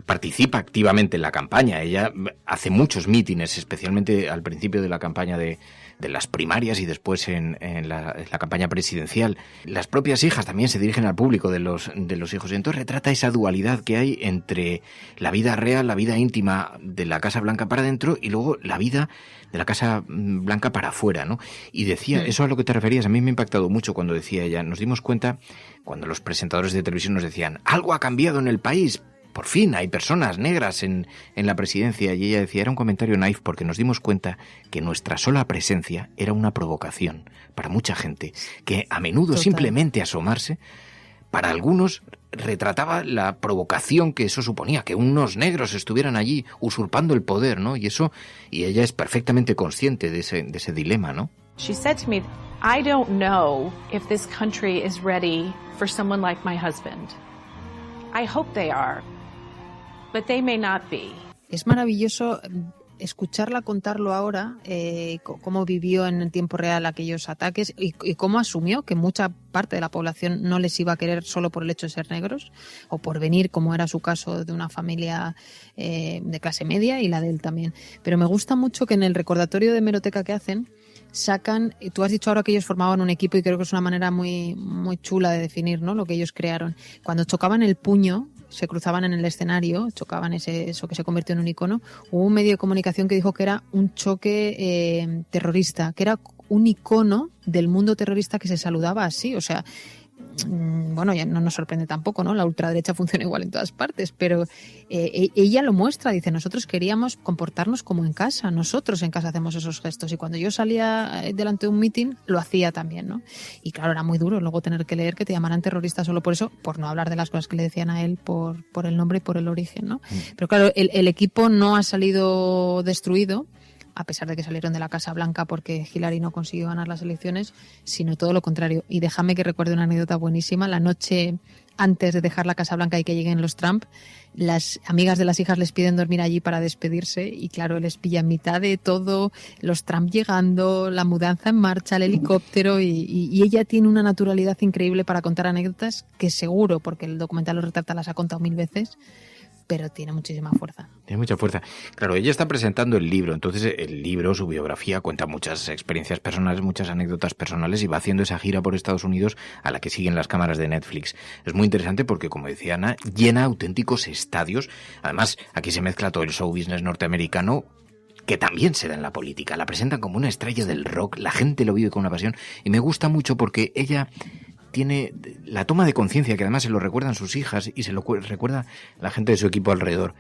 participa activamente en la campaña. Ella hace muchos mítines, especialmente al principio de la campaña de las primarias y después en la campaña presidencial. Las propias hijas también se dirigen al público de los hijos. Y entonces retrata esa dualidad que hay entre la vida real, la vida íntima de la Casa Blanca para adentro y luego la vida de la Casa Blanca para afuera, ¿no? Y decía, eso a lo que te referías, a mí me ha impactado mucho cuando decía ella, nos dimos cuenta cuando los presentadores de televisión nos decían, algo ha cambiado en el país, por fin hay personas negras en la presidencia, y ella decía, era un comentario naif porque nos dimos cuenta que nuestra sola presencia era una provocación para mucha gente, que a menudo simplemente asomarse, para algunos retrataba la provocación que eso suponía, que unos negros estuvieran allí usurpando el poder, ¿no? Y ella es perfectamente consciente de ese dilema, ¿no? She said to me, I don't know if this country is ready for someone like my husband. I hope they are. But they may not be. Es maravilloso escucharla contarlo ahora, cómo vivió en el tiempo real aquellos ataques y cómo asumió que mucha parte de la población no les iba a querer solo por el hecho de ser negros o por venir, como era su caso, de una familia de clase media y la de él también. Pero me gusta mucho que en el recordatorio de hemeroteca que hacen, sacan, tú has dicho ahora que ellos formaban un equipo y creo que es una manera muy, muy chula de definir, ¿no?, lo que ellos crearon. Cuando chocaban el puño, se cruzaban en el escenario, chocaban eso que se convirtió en un icono, hubo un medio de comunicación que dijo que era un choque terrorista, que era un icono del mundo terrorista que se saludaba así, o sea, bueno, ya no nos sorprende tampoco, ¿no? La ultraderecha funciona igual en todas partes, pero ella lo muestra, dice, nosotros queríamos comportarnos como en casa, nosotros en casa hacemos esos gestos, y cuando yo salía delante de un mitin lo hacía también, ¿no? Y claro, era muy duro luego tener que leer que te llamaran terrorista solo por eso, por no hablar de las cosas que le decían a él por el nombre y por el origen, ¿no? Pero claro, el equipo no ha salido destruido, a pesar de que salieron de la Casa Blanca porque Hillary no consiguió ganar las elecciones, sino todo lo contrario. Y déjame que recuerde una anécdota buenísima. La noche antes de dejar la Casa Blanca y que lleguen los Trump, las amigas de las hijas les piden dormir allí para despedirse y claro, les pilla en mitad de todo, los Trump llegando, la mudanza en marcha, el helicóptero y ella tiene una naturalidad increíble para contar anécdotas que seguro, porque el documental lo retrata, las ha contado 1000 veces, pero tiene muchísima fuerza. Tiene mucha fuerza. Claro, ella está presentando el libro, entonces el libro, su biografía, cuenta muchas experiencias personales, muchas anécdotas personales y va haciendo esa gira por Estados Unidos a la que siguen las cámaras de Netflix. Es muy interesante porque, como decía Ana, llena auténticos estadios. Además, aquí se mezcla todo el show business norteamericano, que también se da en la política. La presentan como una estrella del rock, la gente lo vive con una pasión y me gusta mucho porque ella tiene la toma de conciencia, que además se lo recuerdan sus hijas y se lo recuerda la gente de su equipo alrededor.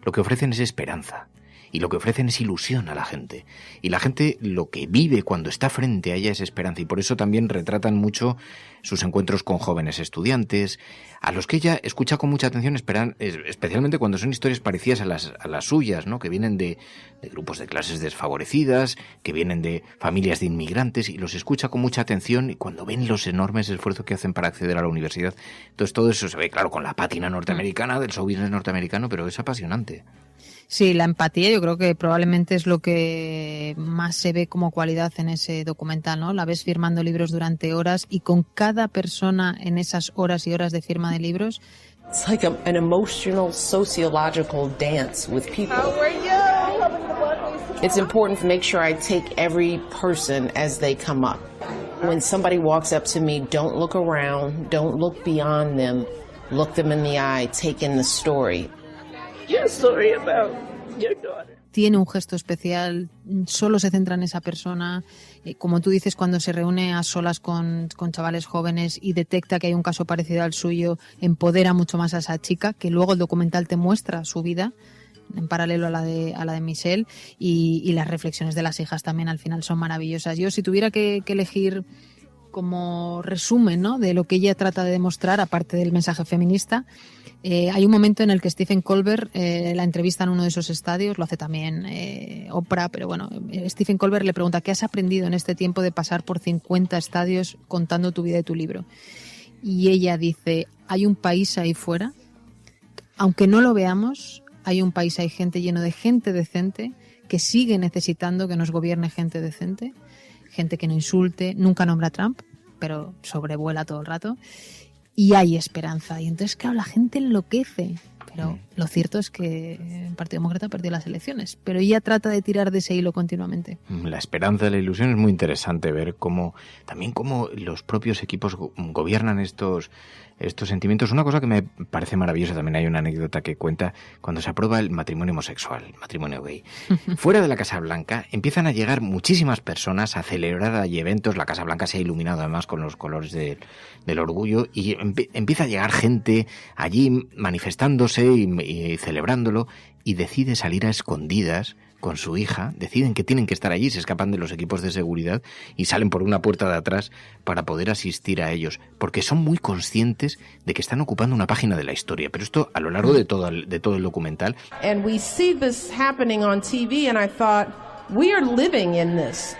Lo que ofrecen es esperanza y lo que ofrecen es ilusión a la gente. Y la gente lo que vive cuando está frente a ella es esperanza y por eso también retratan mucho sus encuentros con jóvenes estudiantes, a los que ella escucha con mucha atención, especialmente cuando son historias parecidas a las suyas, ¿no? Que vienen de grupos de clases desfavorecidas, que vienen de familias de inmigrantes y los escucha con mucha atención y cuando ven los enormes esfuerzos que hacen para acceder a la universidad. Entonces todo eso se ve, claro, con la pátina norteamericana, del show business norteamericano, pero es apasionante. Sí, la empatía yo creo que probablemente es lo que más se ve como cualidad en ese documental, ¿no? La ves firmando libros durante horas y con cada persona en esas horas y horas de firma de libros. It's like an emotional, sociological dance with people. How are you? It's important to make sure I take every person as they come up. When somebody walks up to me, don't look around, don't look beyond them, look them in the eye, take in the story. Your story about your daughter. Tiene un gesto especial, solo se centra en esa persona. Como tú dices, cuando se reúne a solas con chavales jóvenes y detecta que hay un caso parecido al suyo, empodera mucho más a esa chica, que luego el documental te muestra su vida en paralelo a la de Michelle y las reflexiones de las hijas también al final son maravillosas. Yo si tuviera que elegir como resumen, ¿no?, de lo que ella trata de demostrar, aparte del mensaje feminista, hay un momento en el que Stephen Colbert la entrevista en uno de esos estadios, lo hace también Oprah, pero bueno, Stephen Colbert le pregunta ¿qué has aprendido en este tiempo de pasar por 50 estadios contando tu vida y tu libro? Y ella dice, hay un país ahí fuera, aunque no lo veamos, hay un país, hay gente lleno de gente decente que sigue necesitando que nos gobierne gente decente, gente que no insulte, nunca nombra a Trump, pero sobrevuela todo el rato. Y hay esperanza. Y entonces, claro, la gente enloquece. Pero lo cierto es que el Partido Demócrata perdió las elecciones, pero ella trata de tirar de ese hilo continuamente. La esperanza, la ilusión, es muy interesante ver cómo los propios equipos gobiernan estos sentimientos. Una cosa que me parece maravillosa, también hay una anécdota que cuenta cuando se aprueba el matrimonio homosexual, el matrimonio gay. Fuera de la Casa Blanca empiezan a llegar muchísimas personas a celebrar allí eventos. La Casa Blanca se ha iluminado además con los colores del orgullo y empieza a llegar gente allí manifestándose y celebrándolo, y decide salir a escondidas con su hija, deciden que tienen que estar allí, se escapan de los equipos de seguridad y salen por una puerta de atrás para poder asistir a ellos, porque son muy conscientes de que están ocupando una página de la historia. Pero esto a lo largo de todo el documental. And we see this happening on TV, and I thought, we are living in this.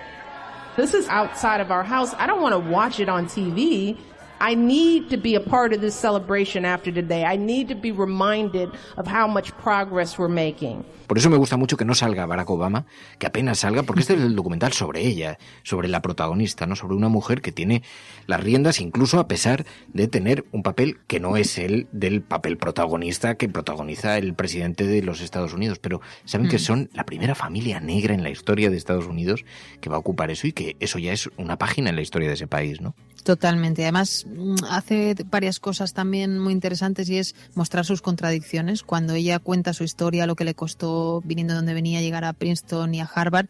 This is outside of our house. I don't want to watch it on TV. I need to be a part of this celebration after today. I need to be reminded of how much progress we're making. Por eso me gusta mucho que no salga Barack Obama, que apenas salga, porque este es el documental sobre ella, sobre la protagonista, ¿no? Sobre una mujer que tiene las riendas, incluso a pesar de tener un papel que no es el del papel protagonista que protagoniza el presidente de los Estados Unidos. Pero saben que son la primera familia negra en la historia de Estados Unidos que va a ocupar eso, y que eso ya es una página en la historia de ese país, ¿no? Totalmente. Además, hace varias cosas también muy interesantes, y es mostrar sus contradicciones. Cuando ella cuenta su historia, lo que le costó viniendo de donde venía llegar a Princeton y a Harvard,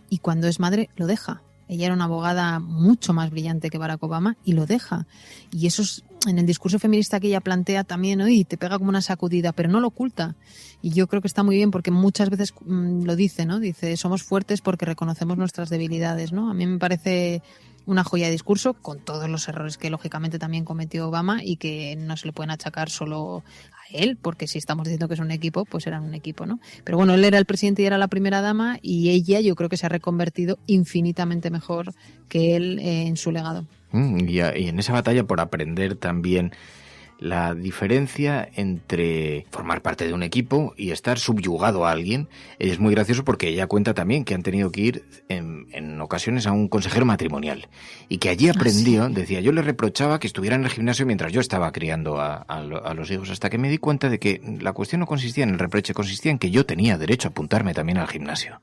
y cuando es madre lo deja. Ella era una abogada mucho más brillante que Barack Obama y lo deja. Y eso es, en el discurso feminista que ella plantea también, ¿no? Y te pega como una sacudida, pero no lo oculta. Y yo creo que está muy bien, porque muchas veces lo dice, ¿no? Dice, somos fuertes porque reconocemos nuestras debilidades, ¿no? A mí me parece una joya de discurso, con todos los errores que lógicamente también cometió Obama y que no se le pueden achacar solo a él, porque si estamos diciendo que es un equipo, pues eran un equipo, ¿no? Pero bueno, él era el presidente y era la primera dama, y ella yo creo que se ha reconvertido infinitamente mejor que él en su legado. Y en esa batalla por aprender también la diferencia entre formar parte de un equipo y estar subyugado a alguien. Es muy gracioso porque ella cuenta también que han tenido que ir en ocasiones a un consejero matrimonial, y que allí aprendió, decía, yo le reprochaba que estuviera en el gimnasio mientras yo estaba criando a los hijos, hasta que me di cuenta de que la cuestión no consistía en el reproche, consistía en que yo tenía derecho a apuntarme también al gimnasio.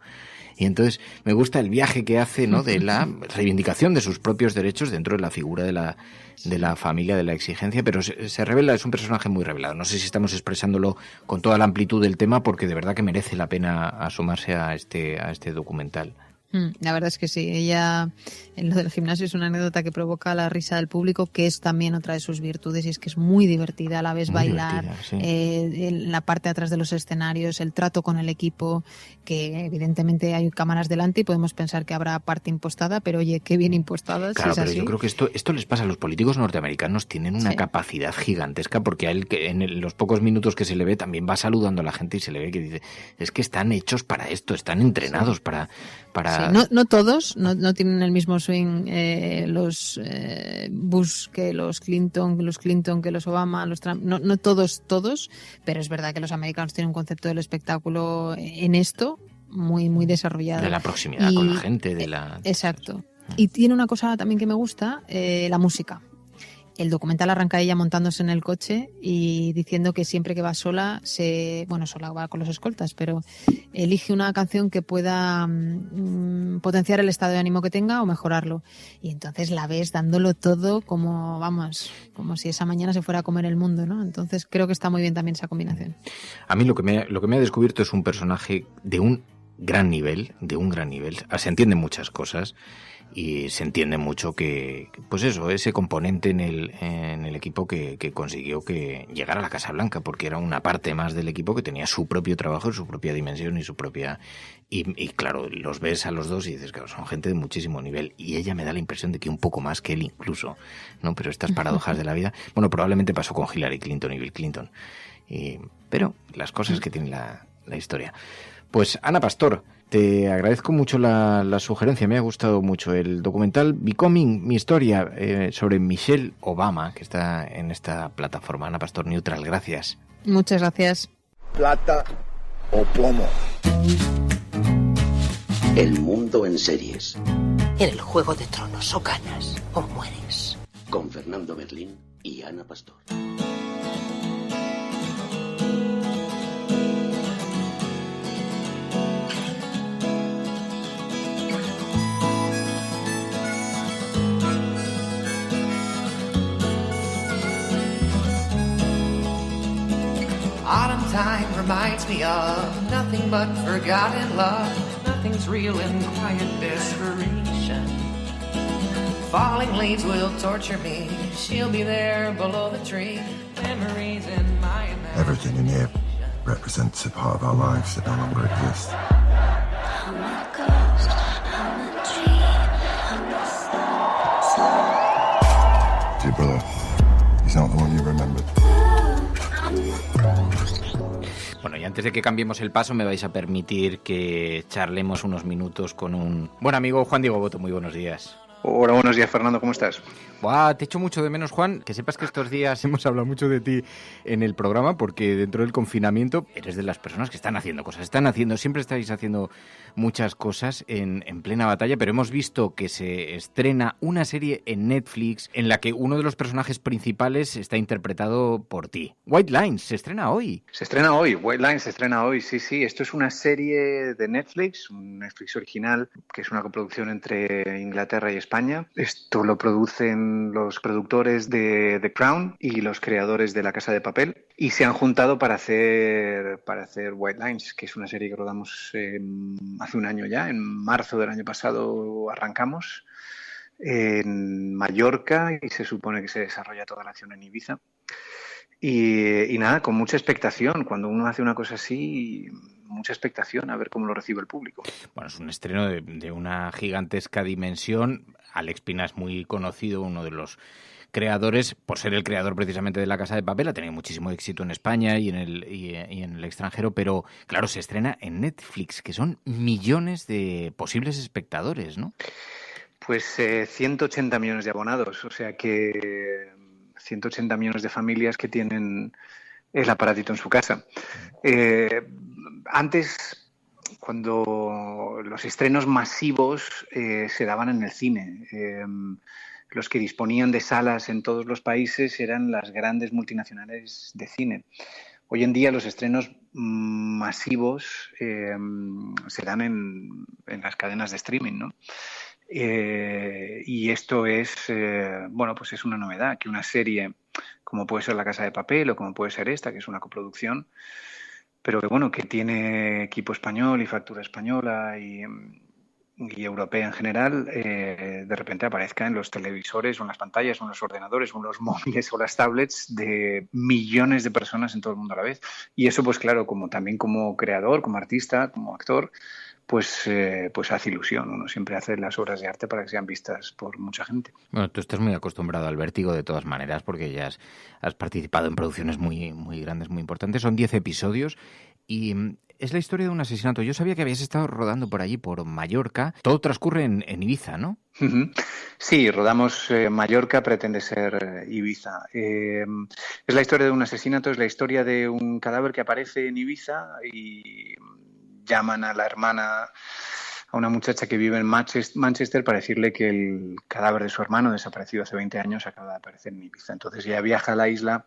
Y entonces me gusta el viaje que hace, ¿no?, de la reivindicación de sus propios derechos dentro de la figura de la familia, de la exigencia, pero se revela, es un personaje muy revelado. No sé si estamos expresándolo con toda la amplitud del tema, porque de verdad que merece la pena asomarse a este documental. La verdad es que sí, ella en lo del gimnasio es una anécdota que provoca la risa del público, que es también otra de sus virtudes, y es que es muy divertida a la vez, muy bailar, la parte de atrás de los escenarios, el trato con el equipo, que evidentemente hay cámaras delante y podemos pensar que habrá parte impostada, pero oye, qué bien impostada. Claro, si es pero así. yo creo que esto les pasa a los políticos norteamericanos, tienen una capacidad gigantesca, porque a él, que en los pocos minutos que se le ve, también va saludando a la gente y se le ve que dice, es que están hechos para esto, están entrenados para... Sí, no todos, no tienen el mismo swing los Bush que los Clinton que los Obama, los Trump, no todos, pero es verdad que los americanos tienen un concepto del espectáculo en esto muy, muy desarrollado. De la proximidad con la gente, Exacto. Y tiene una cosa también que me gusta, la música. El documental arranca ella montándose en el coche y diciendo que siempre que va sola, sola va con los escoltas, pero elige una canción que pueda potenciar el estado de ánimo que tenga o mejorarlo. Y entonces la ves dándolo todo como si esa mañana se fuera a comer el mundo, ¿no? Entonces creo que está muy bien también esa combinación. A mí lo que me ha descubierto es un personaje de un gran nivel. Se entienden muchas cosas. Y se entiende mucho que, pues eso, ese componente en el equipo que consiguió que llegara a la Casa Blanca, porque era una parte más del equipo que tenía su propio trabajo, su propia dimensión y su propia... Y claro, los ves a los dos y dices, claro, son gente de muchísimo nivel. Y ella me da la impresión de que un poco más que él incluso, ¿no? Pero estas paradojas de la vida... Bueno, probablemente pasó con Hillary Clinton y Bill Clinton. Pero las cosas que tiene la historia. Pues Ana Pastor, te agradezco mucho la sugerencia, me ha gustado mucho el documental Becoming, mi historia, sobre Michelle Obama, que está en esta plataforma. Ana Pastor Neutral, gracias. Muchas gracias. Plata o plomo. El mundo en series. En el Juego de Tronos, o ganas o mueres. Con Fernando Berlín y Ana Pastor. reminds me of nothing but forgotten love. Nothing's real in quiet desperation. Falling leaves will torture me. She'll be there below the tree. Memories in my imagination. Everything in here represents a part of our lives that no longer exists. Your brother, he's not the one you remembered. Bueno, y antes de que cambiemos el paso, me vais a permitir que charlemos unos minutos con un buen amigo, Juan Diego Boto. Muy buenos días. Hola, buenos días, Fernando, ¿cómo estás? Buah, te echo mucho de menos, Juan. Que sepas que estos días hemos hablado mucho de ti en el programa, porque dentro del confinamiento eres de las personas que están haciendo cosas. Siempre estáis haciendo muchas cosas en plena batalla, pero hemos visto que se estrena una serie en Netflix en la que uno de los personajes principales está interpretado por ti. White Lines se estrena hoy. Se estrena hoy, White Lines se estrena hoy, sí. Esto es una serie de Netflix, un Netflix original, que es una coproducción entre Inglaterra y España. Esto lo producen los productores de The Crown y los creadores de La Casa de Papel, y se han juntado para hacer White Lines, que es una serie que rodamos hace un año ya. En marzo del año pasado arrancamos en Mallorca y se supone que se desarrolla toda la acción en Ibiza. Y nada, con mucha expectación. Cuando uno hace una cosa así, mucha expectación a ver cómo lo recibe el público. Bueno, es un estreno de una gigantesca dimensión. Alex Pina es muy conocido, uno de los creadores, por ser el creador precisamente de La Casa de Papel. Ha tenido muchísimo éxito en España y en el extranjero, pero claro, se estrena en Netflix, que son millones de posibles espectadores, ¿no? Pues 180 millones de abonados, o sea que 180 millones de familias que tienen el aparatito en su casa. Antes, cuando los estrenos masivos se daban en el cine, los que disponían de salas en todos los países eran las grandes multinacionales de cine. Hoy en día los estrenos masivos se dan en las cadenas de streaming, ¿no? Y esto es, pues es una novedad, que una serie como puede ser La Casa de Papel o como puede ser esta, que es una coproducción, pero que tiene equipo español y factura española y europea en general, de repente aparezca en los televisores o en las pantallas o en los ordenadores o en los móviles o las tablets de millones de personas en todo el mundo a la vez. Y eso, pues claro, también como creador, como artista, como actor, pues hace ilusión. Uno siempre hace las obras de arte para que sean vistas por mucha gente. Bueno, tú estás muy acostumbrado al vértigo de todas maneras, porque ya has participado en producciones muy, muy grandes, muy importantes. Son 10 episodios y es la historia de un asesinato. Yo sabía que habías estado rodando por allí, por Mallorca. Todo transcurre en Ibiza, ¿no? Sí, rodamos Mallorca, pretende ser Ibiza. Es la historia de un asesinato, es la historia de un cadáver que aparece en Ibiza y llaman a la hermana, a una muchacha que vive en Manchester, para decirle que el cadáver de su hermano, desaparecido hace 20 años, acaba de aparecer en Ibiza. Entonces ella viaja a la isla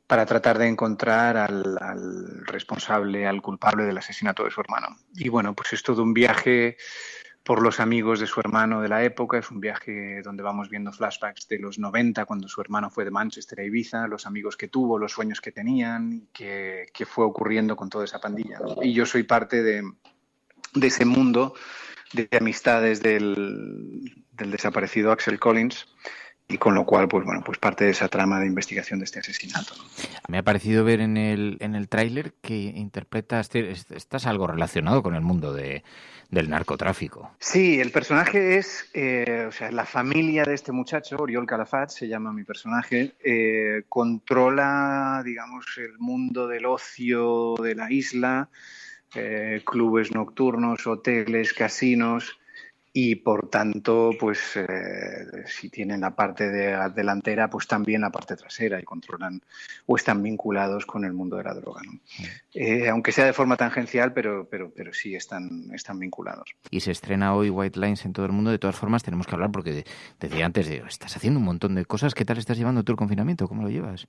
para tratar de encontrar al responsable, al culpable del asesinato de su hermano. Y pues es todo un viaje por los amigos de su hermano de la época. Es un viaje donde vamos viendo flashbacks de los 90, cuando su hermano fue de Manchester a Ibiza, los amigos que tuvo, los sueños que tenían, que fue ocurriendo con toda esa pandilla, ¿no? Y yo soy parte de ese mundo de amistades del desaparecido Axel Collins, y con lo cual, pues parte de esa trama de investigación de este asesinato, ¿no? Me ha parecido ver en el tráiler que interpretas, estás algo relacionado con el mundo del narcotráfico. Sí, el personaje es, la familia de este muchacho, Oriol Calafat, se llama mi personaje, controla, digamos, el mundo del ocio de la isla, clubes nocturnos, hoteles, casinos. Y por tanto, si tienen la parte delantera, pues también la parte trasera, y controlan o están vinculados con el mundo de la droga, ¿no? Aunque sea de forma tangencial, pero sí están vinculados. Y se estrena hoy White Lines en todo el mundo. De todas formas, tenemos que hablar, porque decía antes, estás haciendo un montón de cosas. ¿Qué tal estás llevando tú el confinamiento? ¿Cómo lo llevas?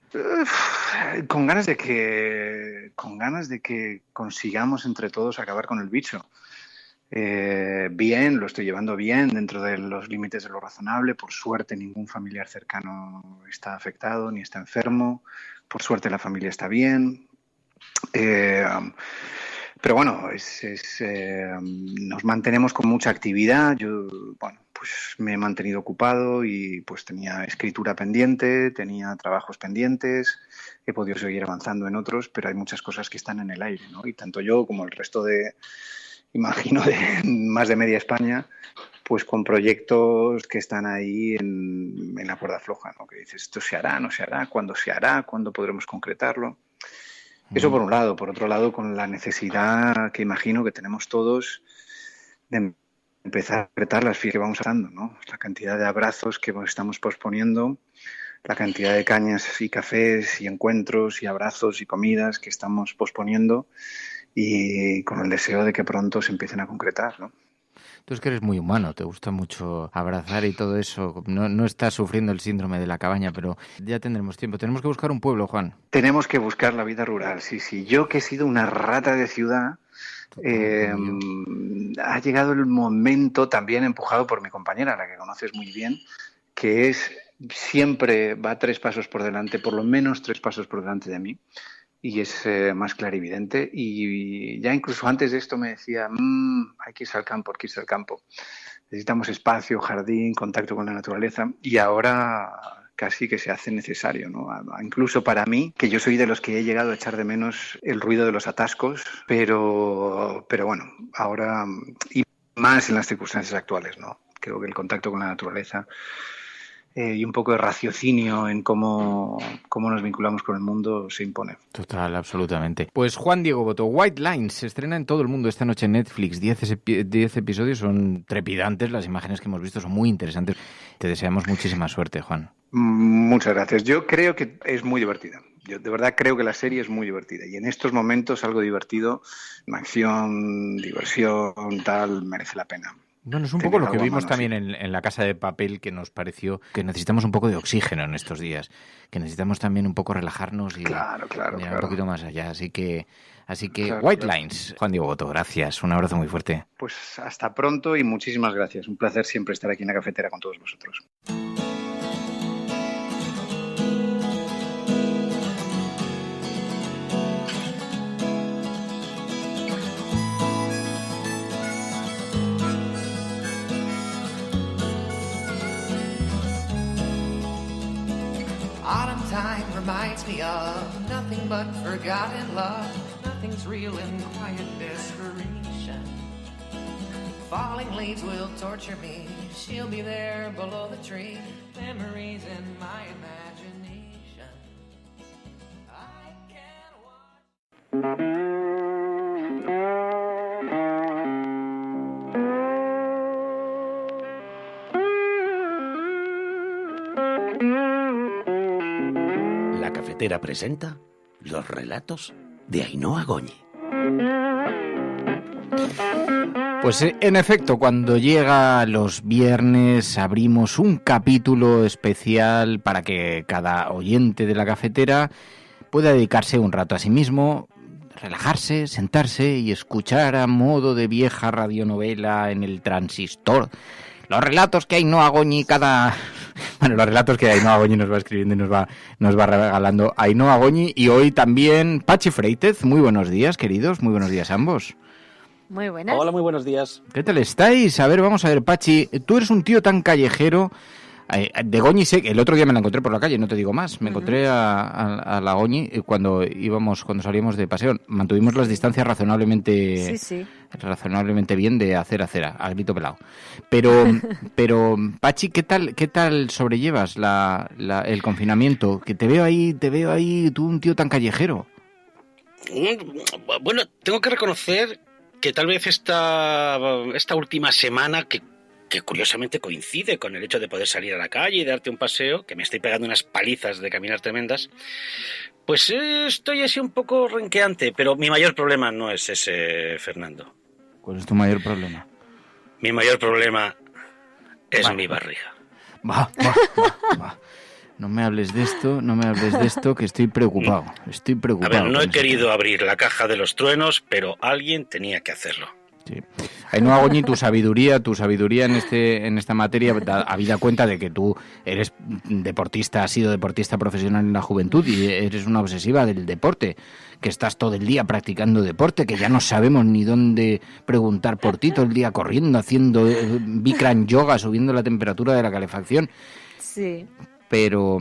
Con ganas de que consigamos entre todos acabar con el bicho. Bien, lo estoy llevando bien dentro de los límites de lo razonable. Por suerte ningún familiar cercano está afectado ni está enfermo. Por suerte la familia está bien. Pero bueno, nos mantenemos con mucha actividad. Yo, bueno, pues me he mantenido ocupado y pues tenía escritura pendiente, tenía trabajos pendientes, he podido seguir avanzando en otros, pero hay muchas cosas que están en el aire, ¿no? Y tanto yo como el resto de más de media España, pues con proyectos que están ahí en la cuerda floja, ¿no? Que dices, ¿esto se hará, no se hará? ¿Cuándo podremos concretarlo? Eso por un lado. Por otro lado, con la necesidad que imagino que tenemos todos de empezar a concretar las fiestas que vamos dando, ¿no? La cantidad de abrazos que estamos posponiendo, la cantidad de cañas y cafés y encuentros y abrazos y comidas que estamos posponiendo, y con el deseo de que pronto se empiecen a concretar, ¿no? Tú es que eres muy humano, te gusta mucho abrazar y todo eso. No estás sufriendo el síndrome de la cabaña, pero ya tendremos tiempo. Tenemos que buscar un pueblo, Juan. Tenemos que buscar la vida rural, sí. Yo que he sido una rata de ciudad, ha llegado el momento, también empujado por mi compañera, la que conoces muy bien, que siempre va 3 pasos por delante, por lo menos 3 pasos por delante de mí. Y es más clarividente, y ya incluso antes de esto me decía, hay que irse al campo, necesitamos espacio, jardín, contacto con la naturaleza, y ahora casi que se hace necesario, ¿no? Incluso para mí, que yo soy de los que he llegado a echar de menos el ruido de los atascos, pero bueno, ahora, y más en las circunstancias actuales, ¿no? Creo que el contacto con la naturaleza y un poco de raciocinio en cómo nos vinculamos con el mundo se impone. Total, absolutamente. Pues Juan Diego Boto, White Lines se estrena en todo el mundo esta noche en Netflix. 10 episodios, son trepidantes, las imágenes que hemos visto son muy interesantes. Te deseamos muchísima suerte, Juan. Muchas gracias. Yo creo que es muy divertida. Yo de verdad creo que la serie es muy divertida, y en estos momentos algo divertido, acción, diversión, tal, merece la pena. Bueno, es un poco lo que vimos también en La Casa de Papel, que nos pareció que necesitamos un poco de oxígeno en estos días, que necesitamos también un poco relajarnos y claro. Un poquito más allá. Así que White Lines. Juan Diego Boto, gracias. Un abrazo muy fuerte. Pues hasta pronto y muchísimas gracias. Un placer siempre estar aquí en la cafetera con todos vosotros. Autumn time reminds me of nothing but forgotten love. Nothing's real in quiet desperation. Falling leaves will torture me. She'll be there below the tree. Memories in my imagination. I can't watch. La Cafetera presenta los relatos de Ainhoa Goñi. Pues en efecto, cuando llega los viernes abrimos un capítulo especial para que cada oyente de la cafetera pueda dedicarse un rato a sí mismo, relajarse, sentarse y escuchar a modo de vieja radionovela en el transistor los relatos que Ainhoa Goñi los relatos que Ainhoa Goñi nos va escribiendo y nos va regalando Ainhoa Goñi, y hoy también Pachi Freitez. Muy buenos días, queridos, muy buenos días a ambos. Muy buenas. Hola, muy buenos días. ¿Qué tal estáis? A ver, vamos a ver, Pachi, tú eres un tío tan callejero. De Goñi sé que el otro día me la encontré por la calle, no te digo más. Me encontré a la Goñi cuando salíamos de paseo. Mantuvimos las distancias razonablemente bien de acera a acera, a grito pelado. Pero Pachi, ¿qué tal sobrellevas el confinamiento? Que te veo ahí, tú un tío tan callejero. Bueno, tengo que reconocer que tal vez esta última semana que curiosamente coincide con el hecho de poder salir a la calle y darte un paseo, que me estoy pegando unas palizas de caminar tremendas, pues estoy así un poco renqueante, pero mi mayor problema no es ese, Fernando. ¿Cuál es tu mayor problema? Mi mayor problema es mi barriga. Va. No me hables de esto, que estoy preocupado. A ver, no he querido abrir la caja de los truenos, pero alguien tenía que hacerlo. Sí. Ainhoa Goñi, tu sabiduría en esta materia, habida cuenta de que tú eres deportista, has sido deportista profesional en la juventud y eres una obsesiva del deporte, que estás todo el día practicando deporte, que ya no sabemos ni dónde preguntar por ti, todo el día corriendo, haciendo Bikram yoga, subiendo la temperatura de la calefacción. Sí. Pero,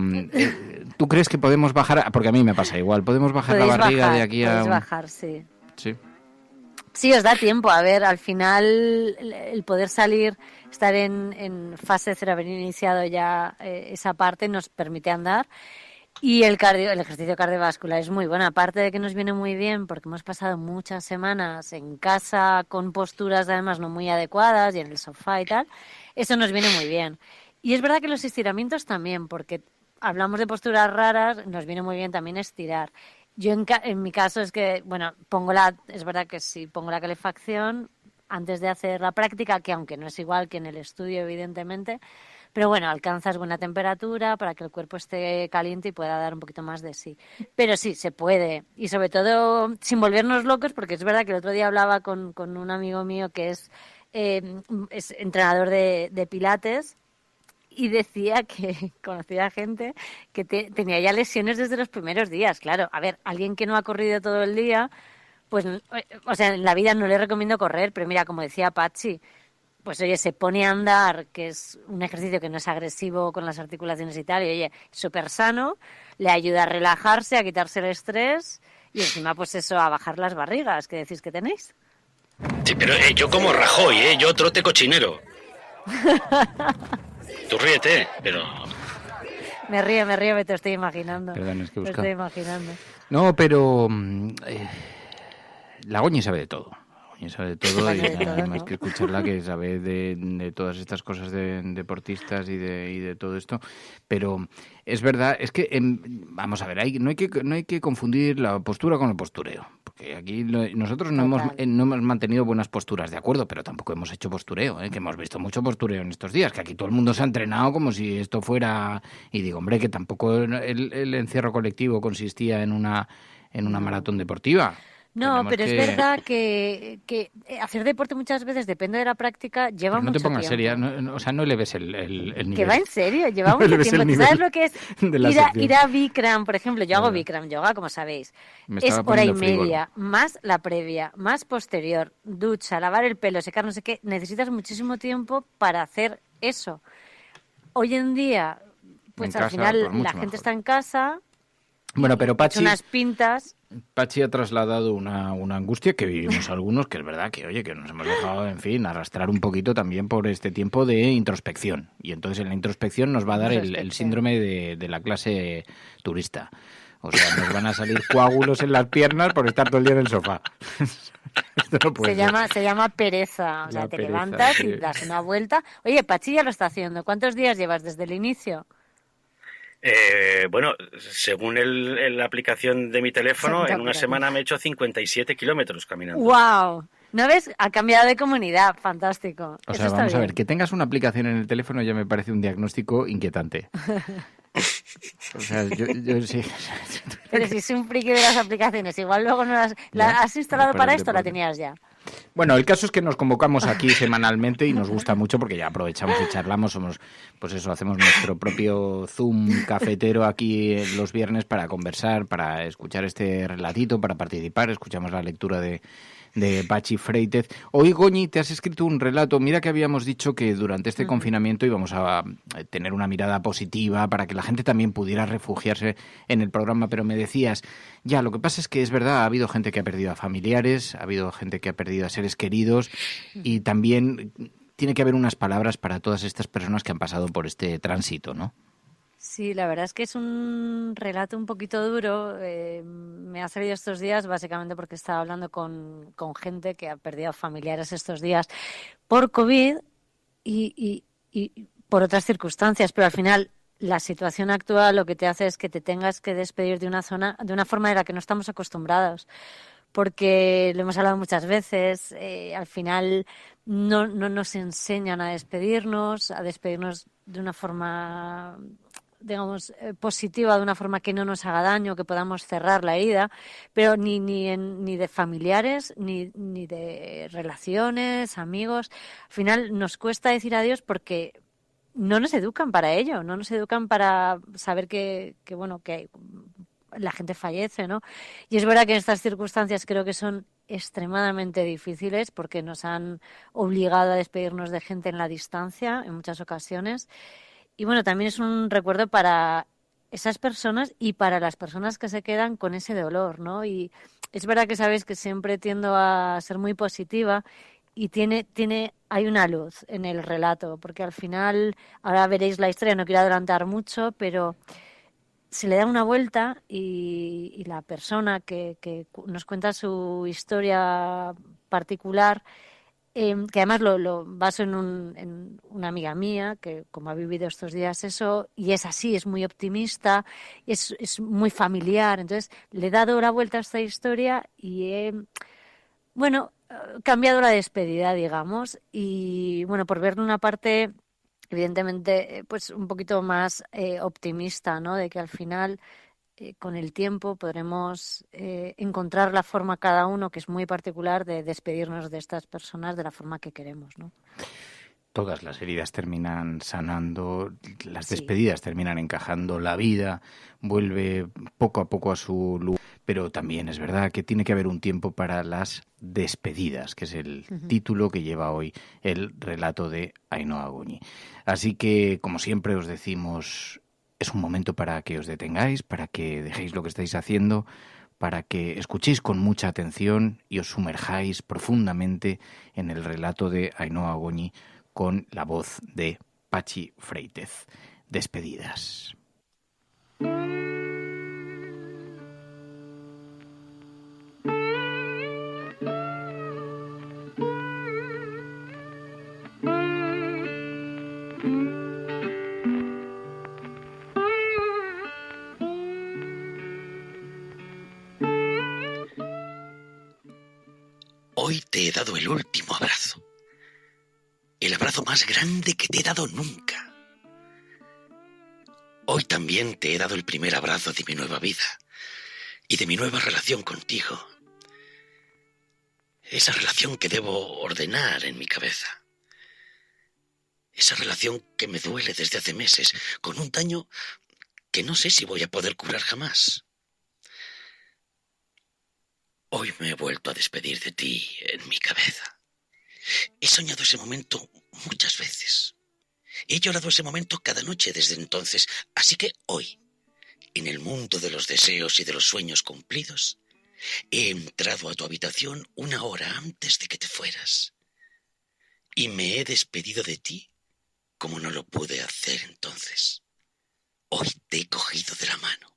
¿tú crees que podemos bajar? Porque a mí me pasa igual. ¿Podemos bajar la barriga de aquí a...? Podéis bajar, sí. Sí. Sí, os da tiempo. A ver, al final el poder salir, estar en fase cero, haber iniciado ya esa parte, nos permite andar. Y el ejercicio cardiovascular es muy bueno. Aparte de que nos viene muy bien porque hemos pasado muchas semanas en casa con posturas además no muy adecuadas y en el sofá y tal, eso nos viene muy bien. Y es verdad que los estiramientos también, porque hablamos de posturas raras, nos viene muy bien también estirar. Yo en mi caso es que, bueno, es verdad que sí, pongo la calefacción antes de hacer la práctica, que aunque no es igual que en el estudio, evidentemente, pero bueno, alcanzas buena temperatura para que el cuerpo esté caliente y pueda dar un poquito más de sí. Pero sí, se puede. Y sobre todo, sin volvernos locos, porque es verdad que el otro día hablaba con un amigo mío que es entrenador de pilates, y decía que conocía gente que tenía ya lesiones desde los primeros días. Claro, a ver, alguien que no ha corrido todo el día, pues, o sea, en la vida no le recomiendo correr, pero mira, como decía Pachi, pues oye, se pone a andar, que es un ejercicio que no es agresivo con las articulaciones y tal, y oye, súper sano, le ayuda a relajarse, a quitarse el estrés, y encima, pues eso, a bajar las barrigas, que decís que tenéis. Sí, pero yo como Rajoy, yo trote cochinero. Tú ríete, pero... Me río, me te estoy imaginando. Perdón, es que me estoy imaginando. No, pero la Goñi sabe de todo. Y sabe de todo y nada más que escucharla, que sabe de todas estas cosas de deportistas y de todo esto. Pero es verdad, es que vamos a ver, no hay que confundir la postura con el postureo, porque aquí nosotros no hemos mantenido buenas posturas, de acuerdo, pero tampoco hemos hecho postureo, que hemos visto mucho postureo en estos días, que aquí todo el mundo se ha entrenado como si esto fuera, y digo, hombre, que tampoco el encierro colectivo consistía en una maratón deportiva. No, pero es verdad que hacer deporte muchas veces, depende de la práctica, lleva mucho tiempo. No te pongas seria, o sea, no eleves el nivel. Que va en serio, lleva mucho tiempo. ¿Tú sabes lo que es ir a Bikram, por ejemplo? Yo hago Bikram yoga, como sabéis. Es hora y media, más la previa, más posterior, ducha, lavar el pelo, secar no sé qué. Necesitas muchísimo tiempo para hacer eso. Hoy en día, pues al final la gente está en casa... Bueno, pero Pachi, unas pintas. Pachi ha trasladado una angustia que vivimos algunos, que es verdad que, oye, que nos hemos dejado, en fin, arrastrar un poquito también por este tiempo de introspección. Y entonces en la introspección nos va a dar el síndrome de la clase turista. O sea, nos van a salir coágulos en las piernas por estar todo el día en el sofá. Esto no puede ser. Se llama pereza. O sea, te levantas y das una vuelta. Oye, Pachi ya lo está haciendo. ¿Cuántos días llevas desde el inicio? Bueno, según la aplicación de mi teléfono, en una semana me he hecho 57 kilómetros caminando. ¡Wow! ¿No ves? Ha cambiado de comunidad. Fantástico. O sea, vamos a ver, que tengas una aplicación en el teléfono ya me parece un diagnóstico inquietante. O sea, yo sí. Pero si es un friki de las aplicaciones, igual luego no ¿la has instalado para esto o la tenías ya? Bueno, el caso es que nos convocamos aquí semanalmente y nos gusta mucho porque ya aprovechamos y charlamos, hacemos nuestro propio Zoom cafetero aquí los viernes para conversar, para escuchar este relatito, para participar, escuchamos la lectura de Pachi Freitez. Hoy, Goñi, te has escrito un relato. Mira que habíamos dicho que durante este confinamiento íbamos a tener una mirada positiva para que la gente también pudiera refugiarse en el programa, pero me decías, ya, lo que pasa es que es verdad, ha habido gente que ha perdido a familiares, ha habido gente que ha perdido a seres queridos y también tiene que haber unas palabras para todas estas personas que han pasado por este tránsito, ¿no? Sí, la verdad es que es un relato un poquito duro. Me ha salido estos días básicamente porque estaba hablando con gente que ha perdido familiares estos días por COVID y por otras circunstancias, pero al final la situación actual lo que te hace es que te tengas que despedir de una forma de la que no estamos acostumbrados, porque lo hemos hablado muchas veces, al final no nos enseñan a despedirnos de una forma digamos, positiva, de una forma que no nos haga daño, que podamos cerrar la herida, pero ni de familiares, ni de relaciones, amigos. Al final nos cuesta decir adiós porque no nos educan para ello, no nos educan para saber que la gente fallece, ¿no? Y es verdad que en estas circunstancias creo que son extremadamente difíciles porque nos han obligado a despedirnos de gente en la distancia en muchas ocasiones. Y bueno, también es un recuerdo para esas personas y para las personas que se quedan con ese dolor, ¿no? Y es verdad que sabéis que siempre tiendo a ser muy positiva y hay una luz en el relato, porque al final, ahora veréis la historia, no quiero adelantar mucho, pero se le da una vuelta y la persona que nos cuenta su historia particular, que además lo baso en una amiga mía que como ha vivido estos días eso, y es así, es muy optimista, es muy familiar, entonces le he dado la vuelta a esta historia y he cambiado la despedida, digamos, y bueno, por verle una parte evidentemente pues un poquito más optimista, ¿no? De que al final con el tiempo podremos encontrar la forma cada uno, que es muy particular, de despedirnos de estas personas de la forma que queremos, ¿no? Todas las heridas terminan sanando, las despedidas terminan encajando, la vida vuelve poco a poco a su lugar, pero también es verdad que tiene que haber un tiempo para las despedidas, que es el título que lleva hoy el relato de Ainhoa Goñi. Así que, como siempre os decimos, es un momento para que os detengáis, para que dejéis lo que estáis haciendo, para que escuchéis con mucha atención y os sumerjáis profundamente en el relato de Ainhoa Goñi con la voz de Patxi Freites. Despedidas. Hoy te he dado el último abrazo. El abrazo más grande que te he dado nunca. Hoy también te he dado el primer abrazo de mi nueva vida y de mi nueva relación contigo. Esa relación que debo ordenar en mi cabeza. Esa relación que me duele desde hace meses, con un daño que no sé si voy a poder curar jamás. Hoy me he vuelto a despedir de ti en mi cabeza. He soñado ese momento muchas veces. He llorado ese momento cada noche desde entonces. Así que hoy, en el mundo de los deseos y de los sueños cumplidos, he entrado a tu habitación 1 hora antes de que te fueras. Y me he despedido de ti como no lo pude hacer entonces. Hoy te he cogido de la mano.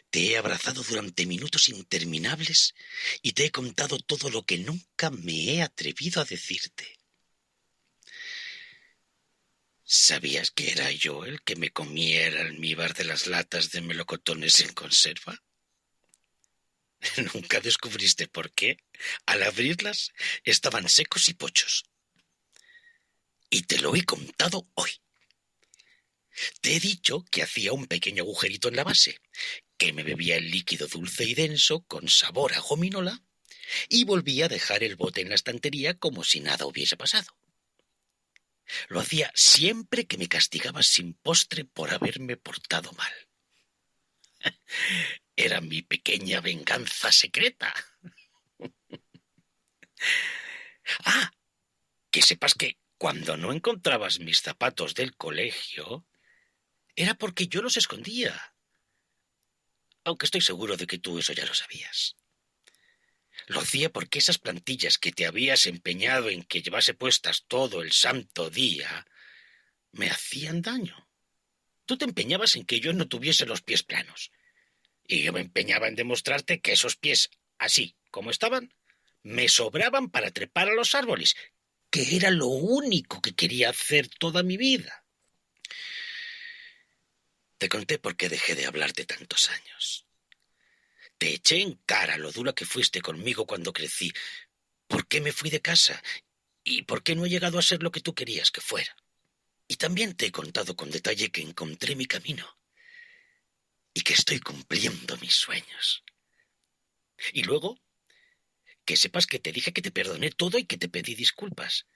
Te he abrazado durante minutos interminables y te he contado todo lo que nunca me he atrevido a decirte. ¿Sabías que era yo el que me comía el almíbar de las latas de melocotones en conserva? ¿Nunca descubriste por qué? Al abrirlas estaban secos y pochos. Y te lo he contado hoy. Te he dicho que hacía un pequeño agujerito en la base, que me bebía el líquido dulce y denso con sabor a gominola y volvía a dejar el bote en la estantería como si nada hubiese pasado. Lo hacía siempre que me castigabas sin postre por haberme portado mal. Era mi pequeña venganza secreta. Que sepas que cuando no encontrabas mis zapatos del colegio, era porque yo los escondía. Aunque estoy seguro de que tú eso ya lo sabías. Lo hacía porque esas plantillas que te habías empeñado en que llevase puestas todo el santo día me hacían daño. Tú te empeñabas en que yo no tuviese los pies planos. Y yo me empeñaba en demostrarte que esos pies, así como estaban, me sobraban para trepar a los árboles, que era lo único que quería hacer toda mi vida. Te conté por qué dejé de hablarte tantos años. Te eché en cara lo dura que fuiste conmigo cuando crecí, por qué me fui de casa y por qué no he llegado a ser lo que tú querías que fuera. Y también te he contado con detalle que encontré mi camino y que estoy cumpliendo mis sueños. Y luego, que sepas que te dije que te perdoné todo y que te pedí disculpas.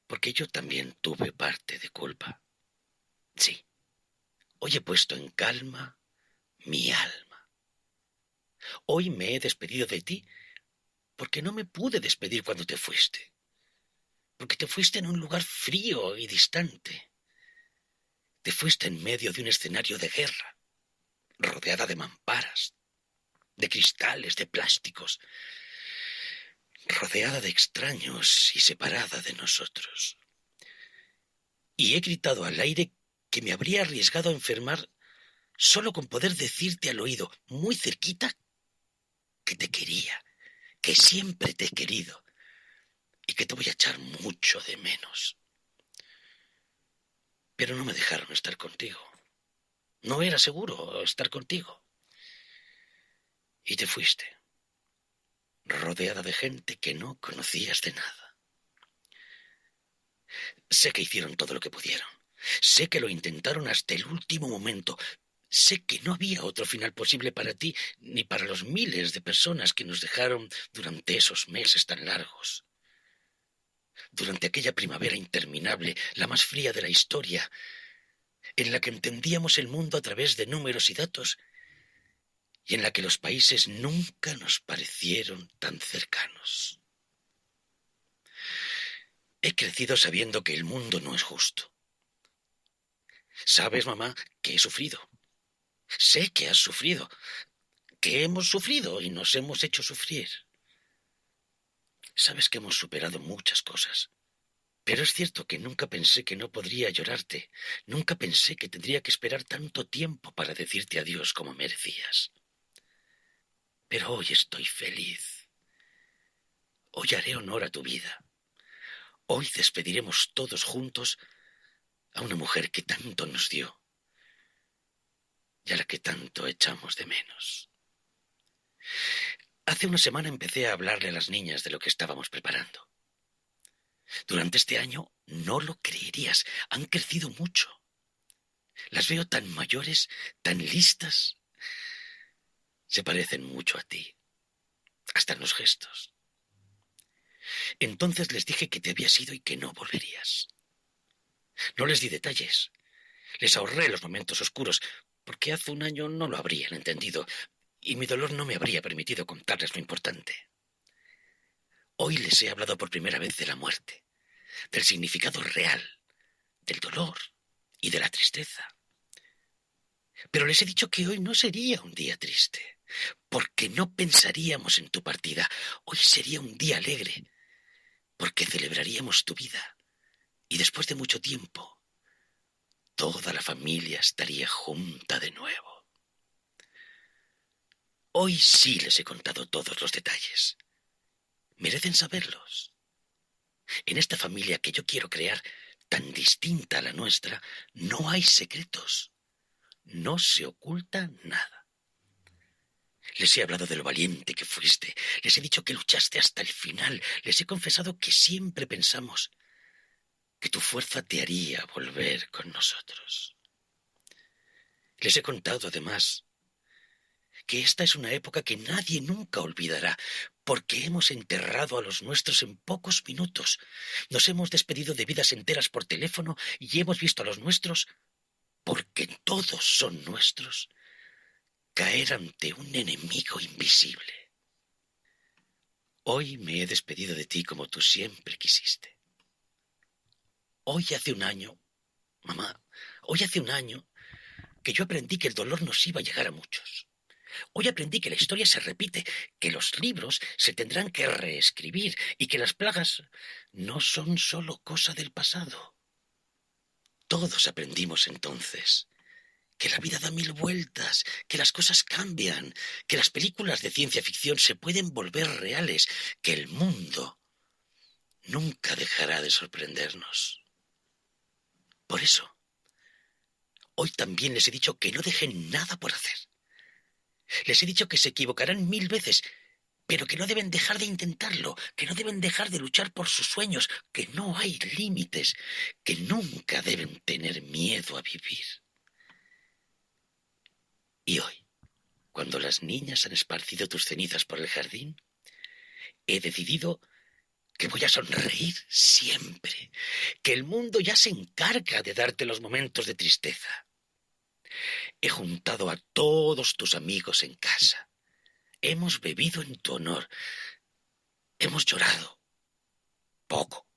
Porque yo también tuve parte de culpa. Sí, hoy he puesto en calma mi alma. Hoy me he despedido de ti porque no me pude despedir cuando te fuiste. Porque te fuiste en un lugar frío y distante. Te fuiste en medio de un escenario de guerra, rodeada de mamparas, de cristales, de plásticos, rodeada de extraños y separada de nosotros. Y he gritado al aire que me habría arriesgado a enfermar solo con poder decirte al oído, muy cerquita, que te quería, que siempre te he querido y que te voy a echar mucho de menos. Pero no me dejaron estar contigo. No era seguro estar contigo. Y te fuiste, rodeada de gente que no conocías de nada. Sé que hicieron todo lo que pudieron. Sé que lo intentaron hasta el último momento. Sé que no había otro final posible para ti ni para los miles de personas que nos dejaron durante esos meses tan largos. Durante aquella primavera interminable, la más fría de la historia, en la que entendíamos el mundo a través de números y datos, y en la que los países nunca nos parecieron tan cercanos. He crecido sabiendo que el mundo no es justo. Sabes, mamá, que he sufrido. Sé que has sufrido, que hemos sufrido y nos hemos hecho sufrir. Sabes que hemos superado muchas cosas. Pero es cierto que nunca pensé que no podría llorarte. Nunca pensé que tendría que esperar tanto tiempo para decirte adiós como merecías. Pero hoy estoy feliz. Hoy haré honor a tu vida. Hoy despediremos todos juntos a una mujer que tanto nos dio y a la que tanto echamos de menos. Hace una semana empecé a hablarle a las niñas de lo que estábamos preparando. Durante este año, no lo creerías, han crecido mucho. Las veo tan mayores, tan listas. Se parecen mucho a ti, hasta en los gestos. Entonces les dije que te habías ido y que no volverías. No les di detalles. Les ahorré los momentos oscuros, porque hace un año no lo habrían entendido y mi dolor no me habría permitido contarles lo importante. Hoy les he hablado por primera vez de la muerte, del significado real, del dolor y de la tristeza. Pero les he dicho que hoy no sería un día triste, porque no pensaríamos en tu partida. Hoy sería un día alegre, porque celebraríamos tu vida. Y después de mucho tiempo, toda la familia estaría junta de nuevo. Hoy sí les he contado todos los detalles. Merecen saberlos. En esta familia que yo quiero crear, tan distinta a la nuestra, no hay secretos. No se oculta nada. Les he hablado de lo valiente que fuiste. Les he dicho que luchaste hasta el final. Les he confesado que siempre pensamos que tu fuerza te haría volver con nosotros. Les he contado, además, que esta es una época que nadie nunca olvidará, porque hemos enterrado a los nuestros en pocos minutos. Nos hemos despedido de vidas enteras por teléfono y hemos visto a los nuestros, porque todos son nuestros, caer ante un enemigo invisible. Hoy me he despedido de ti como tú siempre quisiste. Hoy hace un año, mamá, hoy hace un año que yo aprendí que el dolor nos iba a llegar a muchos. Hoy aprendí que la historia se repite, que los libros se tendrán que reescribir y que las plagas no son solo cosa del pasado. Todos aprendimos entonces que la vida da 1000 vueltas, que las cosas cambian, que las películas de ciencia ficción se pueden volver reales, que el mundo nunca dejará de sorprendernos. Por eso, hoy también les he dicho que no dejen nada por hacer. Les he dicho que se equivocarán 1000 veces, pero que no deben dejar de intentarlo, que no deben dejar de luchar por sus sueños, que no hay límites, que nunca deben tener miedo a vivir. Y hoy, cuando las niñas han esparcido tus cenizas por el jardín, he decidido que voy a sonreír siempre, que el mundo ya se encarga de darte los momentos de tristeza. He juntado a todos tus amigos en casa. Hemos bebido en tu honor. Hemos llorado. Poco.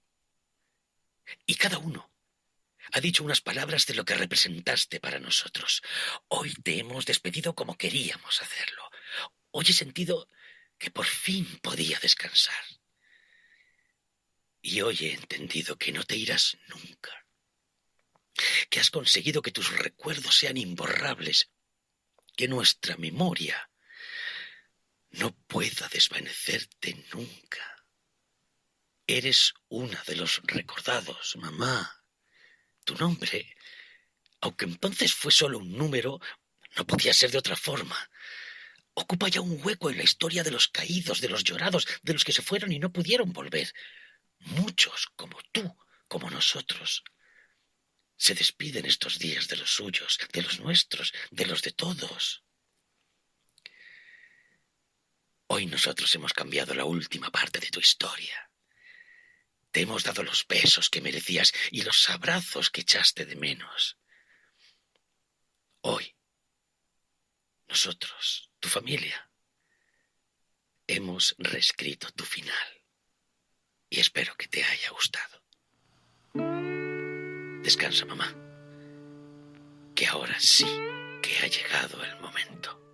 Y cada uno ha dicho unas palabras de lo que representaste para nosotros. Hoy te hemos despedido como queríamos hacerlo. Hoy he sentido que por fin podía descansar. Y hoy he entendido que no te irás nunca, que has conseguido que tus recuerdos sean imborrables, que nuestra memoria no pueda desvanecerte nunca. Eres una de los recordados, mamá. Tu nombre, aunque entonces fue solo un número, no podía ser de otra forma. Ocupa ya un hueco en la historia de los caídos, de los llorados, de los que se fueron y no pudieron volver. Muchos, como tú, como nosotros, se despiden estos días de los suyos, de los nuestros, de los de todos. Hoy nosotros hemos cambiado la última parte de tu historia. Te hemos dado los besos que merecías y los abrazos que echaste de menos. Hoy, nosotros, tu familia, hemos reescrito tu final. Y espero que te haya gustado. Descansa, mamá, que ahora sí que ha llegado el momento.